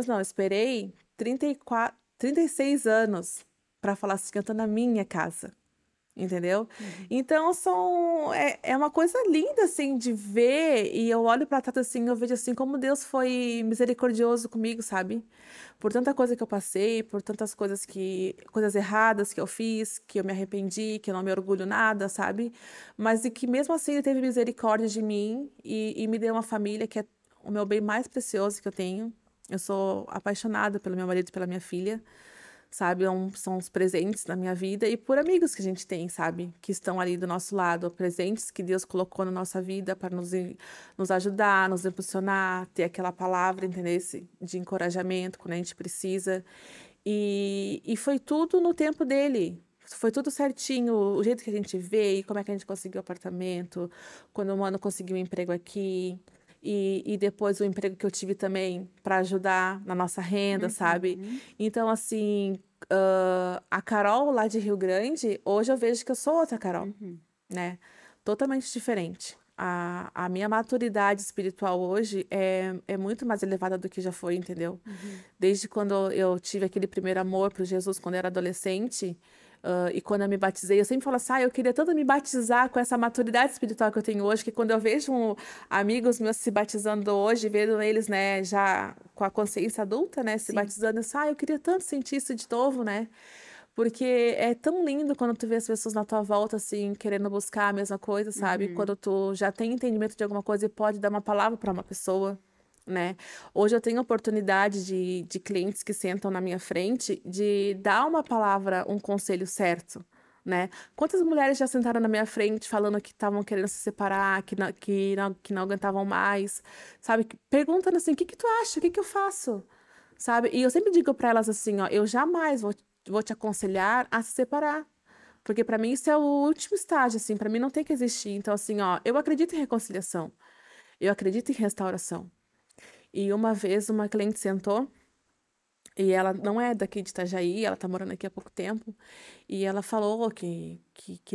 não, eu esperei 34, 36 anos para falar assim, eu tô na minha casa. Entendeu? Uhum. Então é uma coisa linda assim de ver e eu olho para trás assim, eu vejo assim como Deus foi misericordioso comigo, sabe? Por tanta coisa que eu passei, por tantas coisas erradas que eu fiz, que eu me arrependi, que eu não me orgulho nada, sabe? Mas e que mesmo assim ele teve misericórdia de mim e me deu uma família que é o meu bem mais precioso que eu tenho. Eu sou apaixonada pelo meu marido e pela minha filha, sabe? São os presentes na minha vida e por amigos que a gente tem, sabe? Que estão ali do nosso lado, presentes que Deus colocou na nossa vida para nos ajudar, nos impulsionar, ter aquela palavra, entendeu? De encorajamento quando a gente precisa. E foi tudo no tempo dele. Foi tudo certinho, o jeito que a gente veio, como é que a gente conseguiu o apartamento, quando o mano conseguiu um emprego aqui, e depois o emprego que eu tive também para ajudar na nossa renda, sabe? Uhum. Então, assim, a Carol lá de Rio Grande, hoje eu vejo que eu sou outra Carol, Uhum. né? Totalmente diferente. A minha maturidade espiritual hoje é muito mais elevada do que já foi, entendeu? Uhum. Desde quando eu tive aquele primeiro amor por Jesus, quando eu era adolescente, e quando eu me batizei, eu sempre falo assim, eu queria tanto me batizar com essa maturidade espiritual que eu tenho hoje, que quando eu vejo amigos meus se batizando hoje, vendo eles, né, já com a consciência adulta, né, se Sim. batizando, eu queria tanto sentir isso de novo, né? Porque é tão lindo quando tu vê as pessoas na tua volta, assim, querendo buscar a mesma coisa, sabe? Uhum. Quando tu já tem entendimento de alguma coisa e pode dar uma palavra para uma pessoa, né? Hoje eu tenho oportunidade de clientes que sentam na minha frente de dar uma palavra, um conselho certo, né? Quantas mulheres já sentaram na minha frente falando que estavam querendo se separar, que não aguentavam mais, sabe? Perguntando assim, o que que tu acha? O que que eu faço? Sabe? E eu sempre digo para elas assim, ó, eu jamais vou te aconselhar a se separar. Porque pra mim isso é o último estágio, assim, pra mim não tem que existir. Então, assim, ó, eu acredito em reconciliação, eu acredito em restauração. E uma vez uma cliente sentou, e ela não é daqui de Itajaí, ela tá morando aqui há pouco tempo, e ela falou que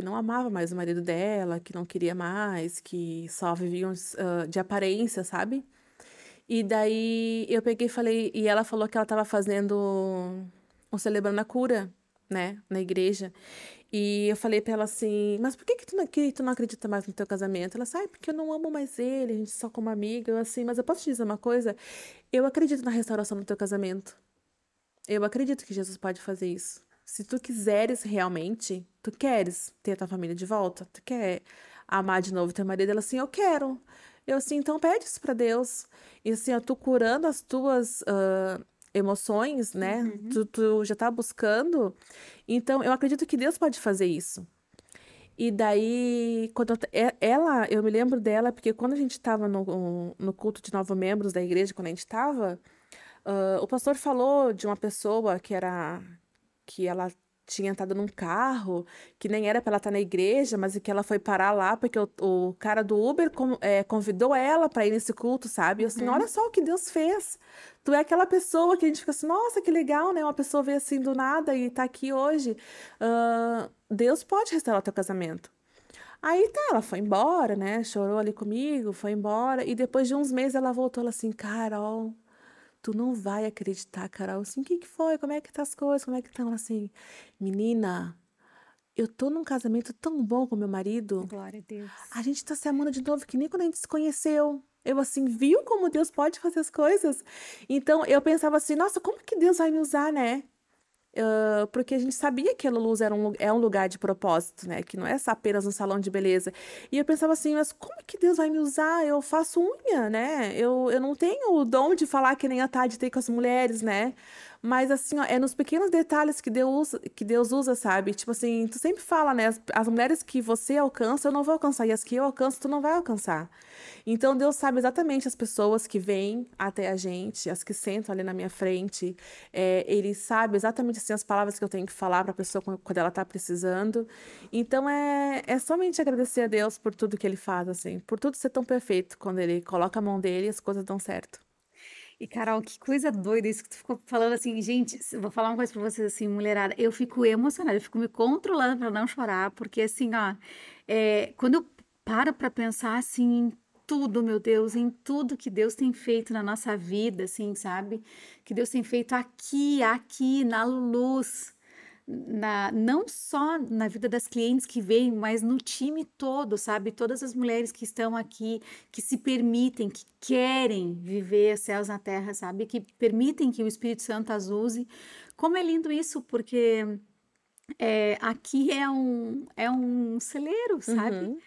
não amava mais o marido dela, que não queria mais, que só viviam de aparência, sabe? E daí eu peguei e falei, e ela falou que ela estava fazendo um celebrando a cura, né, na igreja. E eu falei pra ela assim, mas por que que tu não acredita mais no teu casamento? Ela disse, ai, porque eu não amo mais ele, a gente só como amiga. Eu assim, mas eu posso te dizer uma coisa? Eu acredito na restauração do teu casamento. Eu acredito que Jesus pode fazer isso. Se tu quiseres realmente, tu queres ter a tua família de volta, tu quer amar de novo teu marido, ela assim, eu quero. Eu assim, então pede isso pra Deus. E assim, ó, tu curando as tuas emoções, né? Uhum. Tu já tá buscando. Então, eu acredito que Deus pode fazer isso. E daí, ela, eu me lembro dela, porque quando a gente tava no culto de novos membros da igreja, quando a gente tava, o pastor falou de uma pessoa que ela tinha entrado num carro, que nem era para ela estar na igreja, mas que ela foi parar lá porque o cara do Uber convidou ela para ir nesse culto, sabe? E eu assim, olha Uhum. só o que Deus fez. Tu é aquela pessoa que a gente fica assim, nossa, que legal, né? Uma pessoa veio assim do nada e tá aqui hoje. Deus pode restaurar o teu casamento. Aí tá, ela foi embora, né? Chorou ali comigo, foi embora. E depois de uns meses ela voltou, ela assim, Carol, tu não vai acreditar, Carol. Assim, o que que foi? Como é que tá as coisas? Como é que estão? Assim, menina, eu tô num casamento tão bom com meu marido. Glória a Deus. A gente tá se amando de novo, que nem quando a gente se conheceu. Eu assim, viu como Deus pode fazer as coisas? Então eu pensava assim, nossa, como que Deus vai me usar, né? Porque a gente sabia que a Lulus é um lugar de propósito, né? Que não é só apenas um salão de beleza. E eu pensava assim, mas como que Deus vai me usar? Eu faço unha, né? Eu não tenho o dom de falar que nem a Tade tem com as mulheres, né? Mas assim, ó, é nos pequenos detalhes que Deus usa, sabe? Tipo assim, tu sempre fala, né? As mulheres que você alcança, eu não vou alcançar. E as que eu alcanço, tu não vai alcançar. Então Deus sabe exatamente as pessoas que vêm até a gente, as que sentam ali na minha frente. Ele sabe exatamente assim, as palavras que eu tenho que falar para a pessoa quando ela está precisando. Então é somente agradecer a Deus por tudo que ele faz, assim, por tudo ser tão perfeito. Quando ele coloca a mão dele, as coisas dão certo. E Carol, que coisa doida isso que tu ficou falando assim, gente, vou falar uma coisa pra vocês assim, mulherada, eu fico emocionada, eu fico me controlando pra não chorar, porque assim, ó, quando eu paro pra pensar assim em tudo, meu Deus, em tudo que Deus tem feito na nossa vida, assim, sabe? Que Deus tem feito aqui na Luz, não só na vida das clientes que vêm, mas no time todo, sabe? Todas as mulheres que estão aqui, que se permitem, que querem viver céus na terra, sabe? Que permitem que o Espírito Santo as use. Como é lindo isso, porque aqui é um celeiro, sabe? Uhum.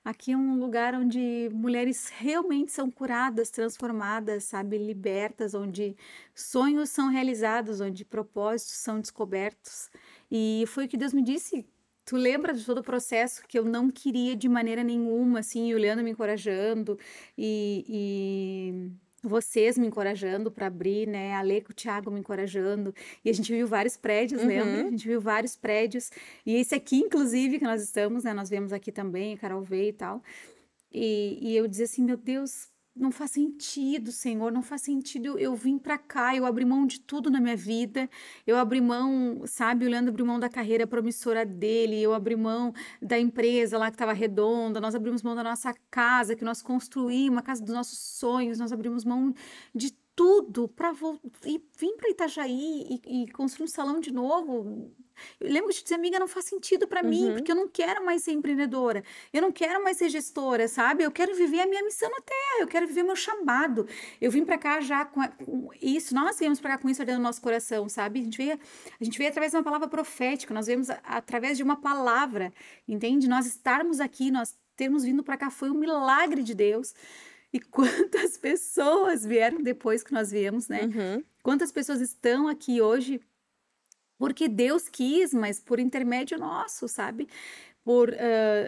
Aqui é um lugar onde mulheres realmente são curadas, transformadas, sabe, libertas, onde sonhos são realizados, onde propósitos são descobertos. E foi o que Deus me disse. Tu lembra de todo o processo que eu não queria de maneira nenhuma, assim, e o Leandro me encorajando e vocês me encorajando para abrir, né? A Lê com o Thiago me encorajando. E a gente viu vários prédios, lembra? A Uhum. gente viu vários prédios. E esse aqui, inclusive, que nós estamos, né? Nós viemos aqui também, a Carol veio e tal. E eu dizia assim, meu Deus, não faz sentido, Senhor, não faz sentido eu vim pra cá, eu abri mão de tudo na minha vida, eu abri mão, sabe, o Leandro abriu mão da carreira promissora dele, eu abri mão da empresa lá que estava redonda, nós abrimos mão da nossa casa, que nós construímos, a casa dos nossos sonhos, nós abrimos mão de tudo para vir para Itajaí e construir um salão de novo. Eu lembro de dizer, amiga, não faz sentido para mim, Uhum. porque eu não quero mais ser empreendedora, eu não quero mais ser gestora, sabe? Eu quero viver a minha missão na terra, eu quero viver meu chamado. Eu vim para cá já com isso, nós viemos para cá com isso ardendo no nosso coração, sabe? A gente veio através de uma palavra profética, nós viemos através de uma palavra, entende? Nós estarmos aqui, nós termos vindo para cá foi um milagre de Deus. E quantas pessoas vieram depois que nós viemos, né? Uhum. Quantas pessoas estão aqui hoje porque Deus quis, mas por intermédio nosso, sabe? por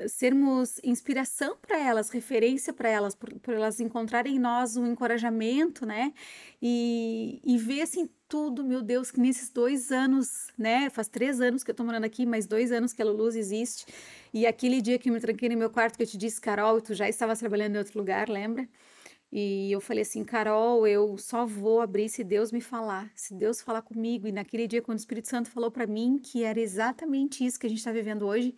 sermos inspiração para elas, referência para elas, por elas encontrarem em nós um encorajamento, né? E ver assim tudo, meu Deus, que nesses 2 anos, né? Faz 3 anos que eu tô morando aqui, mais 2 anos que a Luluz existe. E aquele dia que eu me tranquei no meu quarto, que eu te disse, Carol, tu já estava trabalhando em outro lugar, lembra? E eu falei assim, Carol, eu só vou abrir se Deus me falar, se Deus falar comigo. E naquele dia, quando o Espírito Santo falou para mim que era exatamente isso que a gente está vivendo hoje,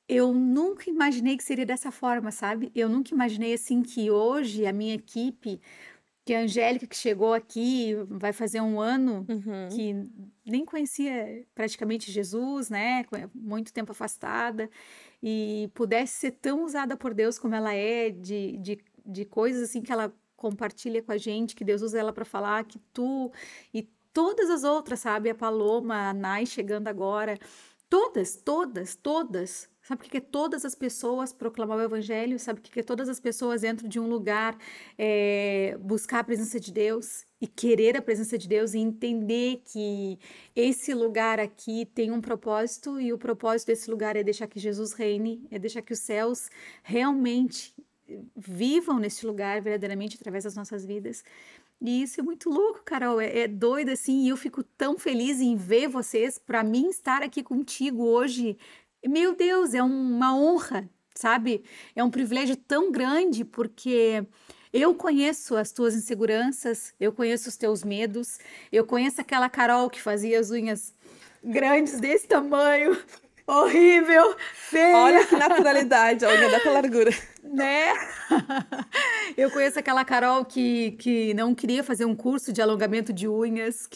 eu nunca imaginei que seria dessa forma, sabe? Eu nunca imaginei assim que hoje a minha equipe, que a Angélica que chegou aqui, vai fazer um ano, Uhum. que nem conhecia praticamente Jesus, né? Muito tempo afastada, e pudesse ser tão usada por Deus como ela é, de coisas assim que ela compartilha com a gente, que Deus usa ela para falar, que tu e todas as outras, sabe? A Paloma, a Nai chegando agora. Todas, todas, todas. Sabe o que é todas as pessoas proclamar o evangelho? Sabe o que é todas as pessoas dentro de um lugar buscar a presença de Deus e querer a presença de Deus e entender que esse lugar aqui tem um propósito e o propósito desse lugar é deixar que Jesus reine, é deixar que os céus realmente vivam nesse lugar verdadeiramente através das nossas vidas. E isso é muito louco, Carol. É doido assim. E eu fico tão feliz em ver vocês. Para mim, estar aqui contigo hoje, meu Deus, é uma honra, sabe? É um privilégio tão grande porque eu conheço as tuas inseguranças, eu conheço os teus medos, eu conheço aquela Carol que fazia as unhas grandes desse tamanho, horrível, feia, Olha que naturalidade, a unha dá pra largura. né? Eu conheço aquela Carol que não queria fazer um curso de alongamento de unhas,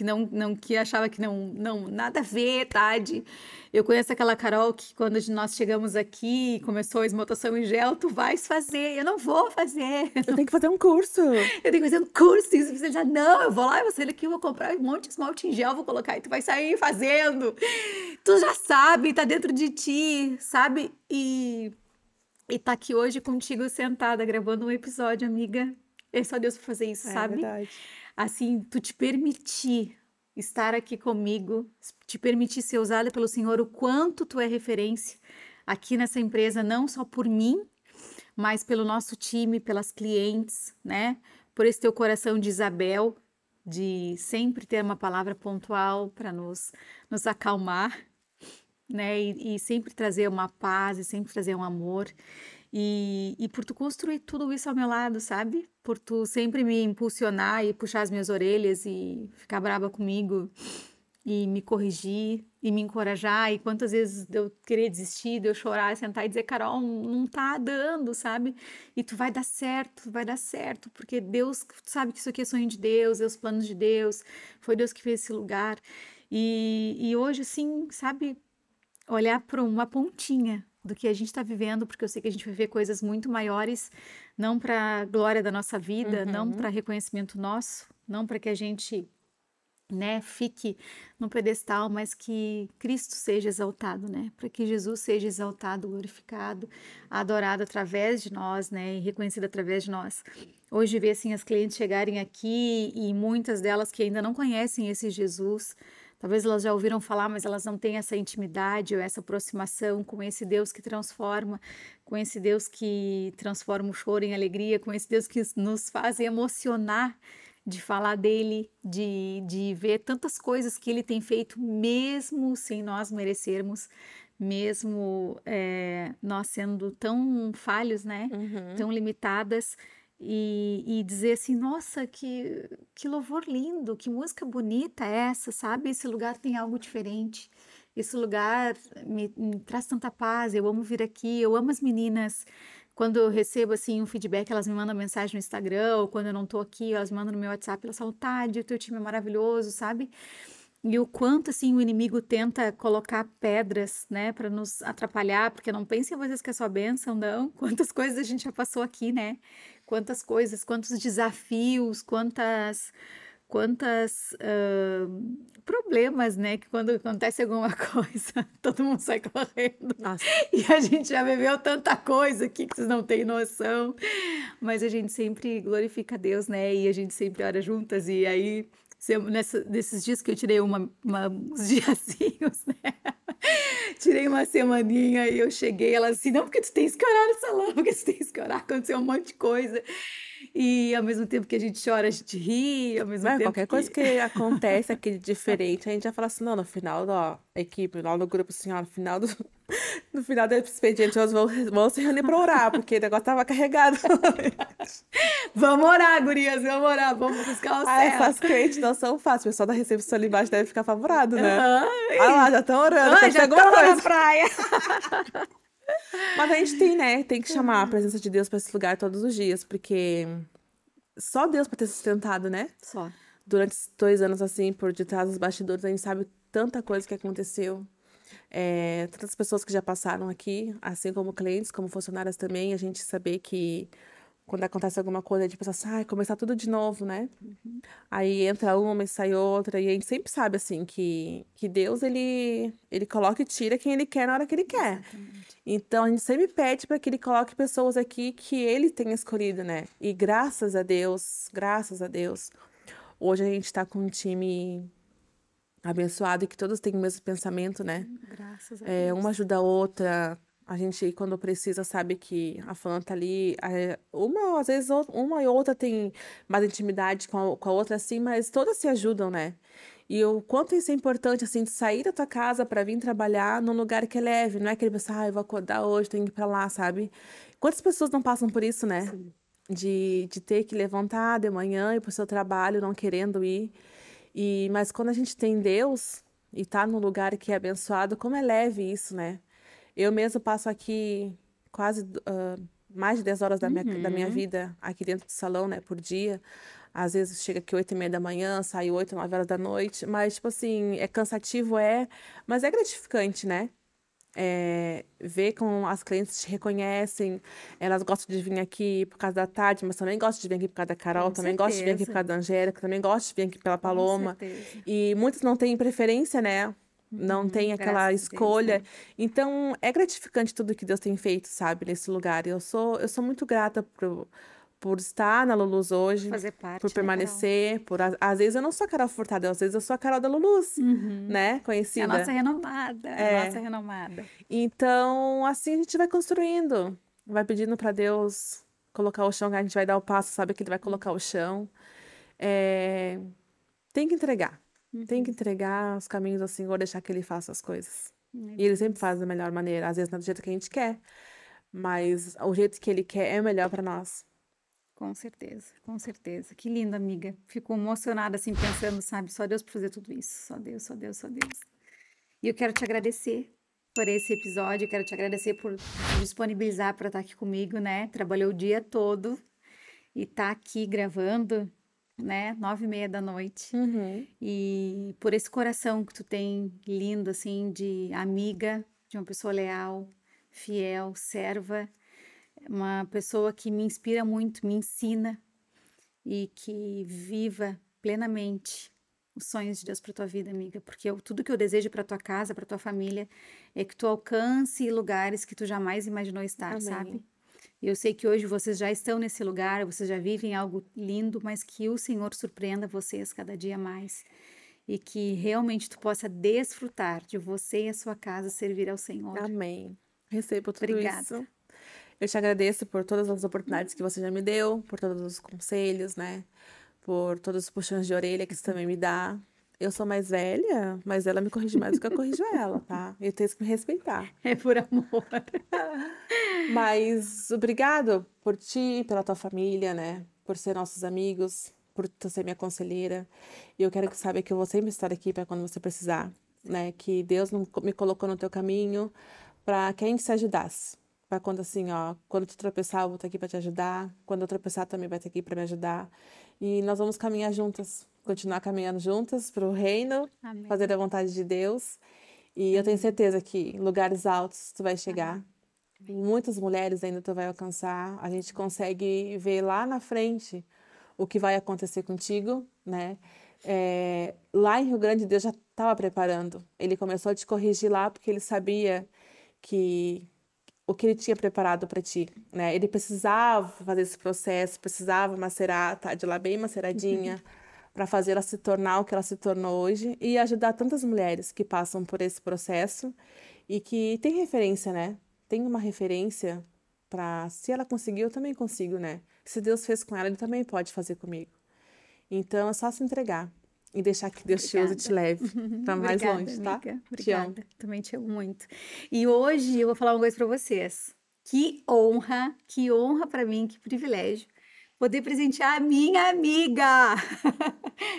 que achava que não, nada a ver, Tade. Eu conheço aquela Carol que quando nós chegamos aqui, começou a esmaltação em gel, tu vais fazer, eu não vou fazer. Eu tenho que fazer um curso. Eu tenho que fazer um curso, tenho que especializar. Não, eu vou lá, eu vou sair daqui, eu vou comprar um monte de esmalte em gel, vou colocar e tu vai sair fazendo. Tu já sabe, tá dentro de ti, sabe? E tá aqui hoje contigo sentada gravando um episódio, amiga. É só Deus pra fazer isso, É sabe? verdade. Assim, tu te permitir estar aqui comigo, te permitir ser usada pelo Senhor, o quanto tu é referência aqui nessa empresa, não só por mim, mas pelo nosso time, pelas clientes, né? Por esse teu coração de Isabel, de sempre ter uma palavra pontual para nos acalmar, né? E sempre trazer uma paz, e sempre trazer um amor. E por tu construir tudo isso ao meu lado, sabe? Por tu sempre me impulsionar e puxar as minhas orelhas e ficar brava comigo e me corrigir e me encorajar. E quantas vezes eu querer desistir, de eu chorar, sentar e dizer, Carol, não tá dando, sabe? E tu vai dar certo, porque Deus, tu sabe que isso aqui é sonho de Deus, é os planos de Deus, foi Deus que fez esse lugar. E hoje, assim, sabe? Olhar para uma pontinha do que a gente está vivendo, porque eu sei que a gente vai ver coisas muito maiores, não para a glória da nossa vida, não para Uhum. reconhecimento nosso, não para que a gente, né, fique no pedestal, mas que Cristo seja exaltado, né? Para que Jesus seja exaltado, glorificado, adorado através de nós, né, e reconhecido através de nós. Hoje ver assim as clientes chegarem aqui e muitas delas que ainda não conhecem esse Jesus, talvez elas já ouviram falar, mas elas não têm essa intimidade ou essa aproximação com esse Deus que transforma, com esse Deus que transforma o choro em alegria, com esse Deus que nos faz emocionar de falar dele, de ver tantas coisas que ele tem feito, mesmo sem nós merecermos, mesmo nós sendo tão falhos, né? Uhum. Tão limitadas. E dizer assim, nossa, que louvor lindo, que música bonita é essa, sabe? Esse lugar tem algo diferente. Esse lugar me traz tanta paz. Eu amo vir aqui, eu amo as meninas. Quando eu recebo assim um feedback, elas me mandam mensagem no Instagram, ou quando eu não tô aqui, elas mandam no meu WhatsApp, elas falam, Tade, o teu time é maravilhoso, sabe? E o quanto assim o inimigo tenta colocar pedras, né, para nos atrapalhar, porque não pensem vocês que é só bênção, não. Quantas coisas a gente já passou aqui, né? Quantas coisas, quantos desafios, quantas problemas, né? Que quando acontece alguma coisa, todo mundo sai correndo. Nossa. E a gente já viveu tanta coisa aqui que vocês não têm noção. Mas a gente sempre glorifica a Deus, né? E a gente sempre ora juntas. E aí, nesses dias que eu tirei uns diazinhos, né? Tirei uma semaninha e eu cheguei, ela assim, não, porque tu tens que orar no salão, porque tu tens que orar, aconteceu um monte de coisa. E ao mesmo tempo que a gente chora, a gente ri, ao mesmo Né, tempo qualquer coisa que... que acontece aqui de diferente, a gente já fala assim, não, no final, ó, a equipe, lá no grupo, assim, ó, no final do, no final do expediente, nós vamos se reunir pra orar, porque o negócio tava carregado. Vamos orar, gurias, vamos orar, vamos buscar o Ah, céu. essas crentes não são fáceis, o pessoal da recepção ali embaixo deve ficar apavorado, né? Ah Ai, lá, já estão orando, ai, tem que ser já alguma estão lá na coisa. praia. Mas a gente tem, né, tem que chamar a presença de Deus pra esse lugar todos os dias, porque só Deus pra ter sustentado, né? Só. Durante esses 2 anos, assim, por detrás dos bastidores, a gente sabe tanta coisa que aconteceu. Tantas pessoas que já passaram aqui, assim como clientes, como funcionárias também, a gente saber que quando acontece alguma coisa, a gente pensa assim, ai, começar tudo de novo, né? Aí entra uma e sai outra, e a gente sempre sabe, assim, que Deus, ele coloca e tira quem ele quer na hora que ele quer. Exatamente. Então, a gente sempre pede para que ele coloque pessoas aqui que ele tenha escolhido, né? E graças a Deus, hoje a gente tá com um time abençoado e que todos têm o mesmo pensamento, né? Graças a Uma Deus. ajuda a outra. A gente, quando precisa, sabe que a fulana tá ali. Às vezes, uma e outra tem mais intimidade com a outra, assim, mas todas se ajudam, né? E o quanto isso é importante, assim, de sair da tua casa para vir trabalhar num lugar que é leve. Não é aquele pensar, eu vou acordar hoje, tenho que ir pra lá, sabe? Quantas pessoas não passam por isso, né? Sim. De ter que levantar de manhã e ir pro seu trabalho, não querendo ir. Mas quando a gente tem Deus e tá num lugar que é abençoado, como é leve isso, né? Eu mesmo passo aqui quase mais de 10 horas da minha Uhum. vida aqui dentro do salão, né, por dia. Às vezes chega aqui 8h30 da manhã, sai 8, 9 horas da noite. Mas, tipo assim, é cansativo, mas é gratificante, né? Ver como as clientes te reconhecem, elas gostam de vir aqui por causa da tarde, mas também gostam de vir aqui por causa da Carol, Com também gostam de vir aqui por certeza. causa da Angélica, também gostam de vir aqui pela Com Paloma. certeza. E muitas não têm preferência, né? Não tem aquela Graças a Deus, escolha. né? Então, é gratificante tudo que Deus tem feito, sabe, nesse lugar. Eu sou muito grata por estar na Luluz Por hoje, fazer por parte, né, Carol? permanecer, às vezes eu não sou a Carol Furtado, às vezes eu sou a Carol da Luluz, Uhum. né? É a nossa Conhecida. renomada, a nossa É. renomada. Então, assim a gente vai construindo, vai pedindo para Deus colocar o chão, que a gente vai dar o passo, sabe que Ele vai colocar o chão. É, Tem que entregar, tem que Uhum. entregar os caminhos ao Senhor, deixar que Ele faça as coisas. Meu E Ele sempre Deus. faz da melhor maneira, às vezes não é do jeito que a gente quer, mas o jeito que Ele quer é o melhor para nós. Com certeza, com certeza. Que lindo, amiga. Fico emocionada assim pensando, sabe? Só Deus para fazer tudo isso. Só Deus, só Deus, só Deus. E eu quero te agradecer por esse episódio, eu quero te agradecer por te disponibilizar para estar aqui comigo, né? Trabalhou o dia todo e tá aqui gravando, né? 9h30 da noite. Uhum. E por esse coração que tu tem lindo, assim, de amiga, de uma pessoa leal, fiel, serva, uma pessoa que me inspira muito, me ensina e que viva plenamente os sonhos de Deus para tua vida, amiga, porque tudo que eu desejo para tua casa, para tua família, é que tu alcance lugares que tu jamais imaginou estar, sabe? Amém. E eu sei que hoje vocês já estão nesse lugar, vocês já vivem algo lindo, mas que o Senhor surpreenda vocês cada dia mais e que realmente tu possa desfrutar de você e a sua casa servir ao Senhor. Amém. Recebo tudo Obrigada. isso. Eu te agradeço por todas as oportunidades que você já me deu, por todos os conselhos, né? Por todos os puxões de orelha que você também me dá. Eu sou mais velha, mas ela me corrige mais do que eu corrijo ela, tá? Eu tenho que me respeitar. É por amor. Mas obrigado por ti, pela tua família, né? Por ser nossos amigos, por tu ser minha conselheira. E eu quero que saiba que eu vou sempre estar aqui para quando você precisar, né? Que Deus não me colocou no teu caminho para que a gente se ajudasse. Para quando assim, ó, quando tu tropeçar, eu vou estar aqui para te ajudar. Quando eu tropeçar, também vai estar aqui para me ajudar. E nós vamos caminhar juntas, continuar caminhando juntas para o reino, fazer Amém. a vontade de Deus. E eu tenho Amém. certeza que em lugares altos tu vai chegar. Muitas mulheres ainda tu vai alcançar. A gente consegue ver lá na frente o que vai acontecer contigo, né? Lá em Rio Grande, Deus já estava preparando. Ele começou a te corrigir lá porque ele sabia que o que ele tinha preparado para ti, né? Ele precisava fazer esse processo, precisava macerar, tá de lá bem maceradinha, para fazer ela se tornar o que ela se tornou hoje e ajudar tantas mulheres que passam por esse processo e que tem referência, né? Tem uma referência para, se ela conseguiu, eu também consigo, né? Se Deus fez com ela, ele também pode fazer comigo. Então é só se entregar e deixar que Deus te use e te leve para mais Obrigada, longe, tá? amiga. Te amo. Obrigada. Também te amo muito. E hoje eu vou falar uma coisa para vocês. Que honra para mim, que privilégio poder presentear a minha amiga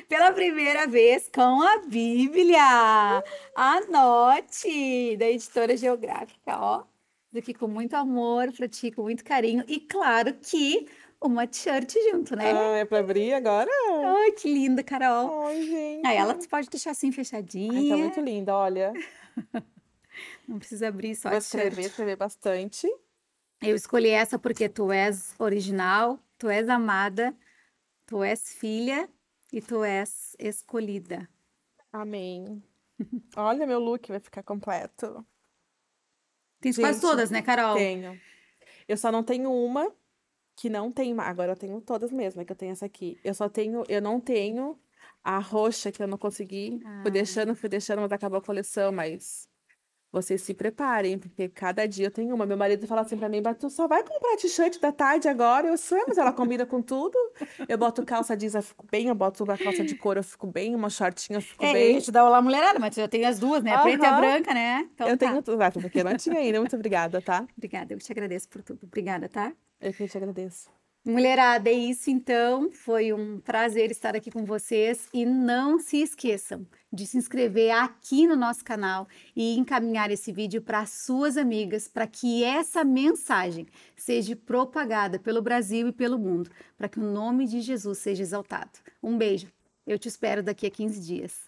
pela primeira vez com a Bíblia. Anote, da Editora Geográfica, ó. Isso aqui com muito amor para ti, com muito carinho. E claro que uma t-shirt junto, né? Ah, é para abrir agora? Ai, que linda, Carol. Ai, gente. Aí ela pode deixar assim Ai, tá fechadinha. muito linda, olha. Não precisa abrir só Vou a t-shirt. escrever bastante. Eu escolhi essa porque tu és original, tu és amada, tu és filha e tu és escolhida. Amém. Olha, meu look vai ficar completo. Tens quase Gente, todas, né, Carol? Tenho. Eu só não tenho uma que não tem. Agora eu tenho todas mesmo, é que eu tenho essa aqui. Eu não tenho a roxa que eu não consegui. Fui deixando, mas acabou a coleção, mas vocês se preparem, porque cada dia eu tenho uma. Meu marido fala assim pra mim, mas tu só vai comprar t-shirt da tarde agora? Eu sei, mas ela combina com tudo. Eu boto calça jeans, eu fico bem. Eu boto uma calça de couro, eu fico bem. Uma shortinha, eu fico Eu bem. ia te dar olá mulherada, mas tu já tem as duas, né? A preta e a Aham. branca, né? Então Eu tá. tenho tudo, porque eu não tinha ainda. Muito obrigada, tá? Obrigada, eu te agradeço por tudo. Obrigada, tá? Eu que te agradeço. Mulherada, é isso então. Foi um prazer estar aqui com vocês. E não se esqueçam de se inscrever aqui no nosso canal e encaminhar esse vídeo para suas amigas, para que essa mensagem seja propagada pelo Brasil e pelo mundo, para que o nome de Jesus seja exaltado. Um beijo. Eu te espero daqui a 15 dias.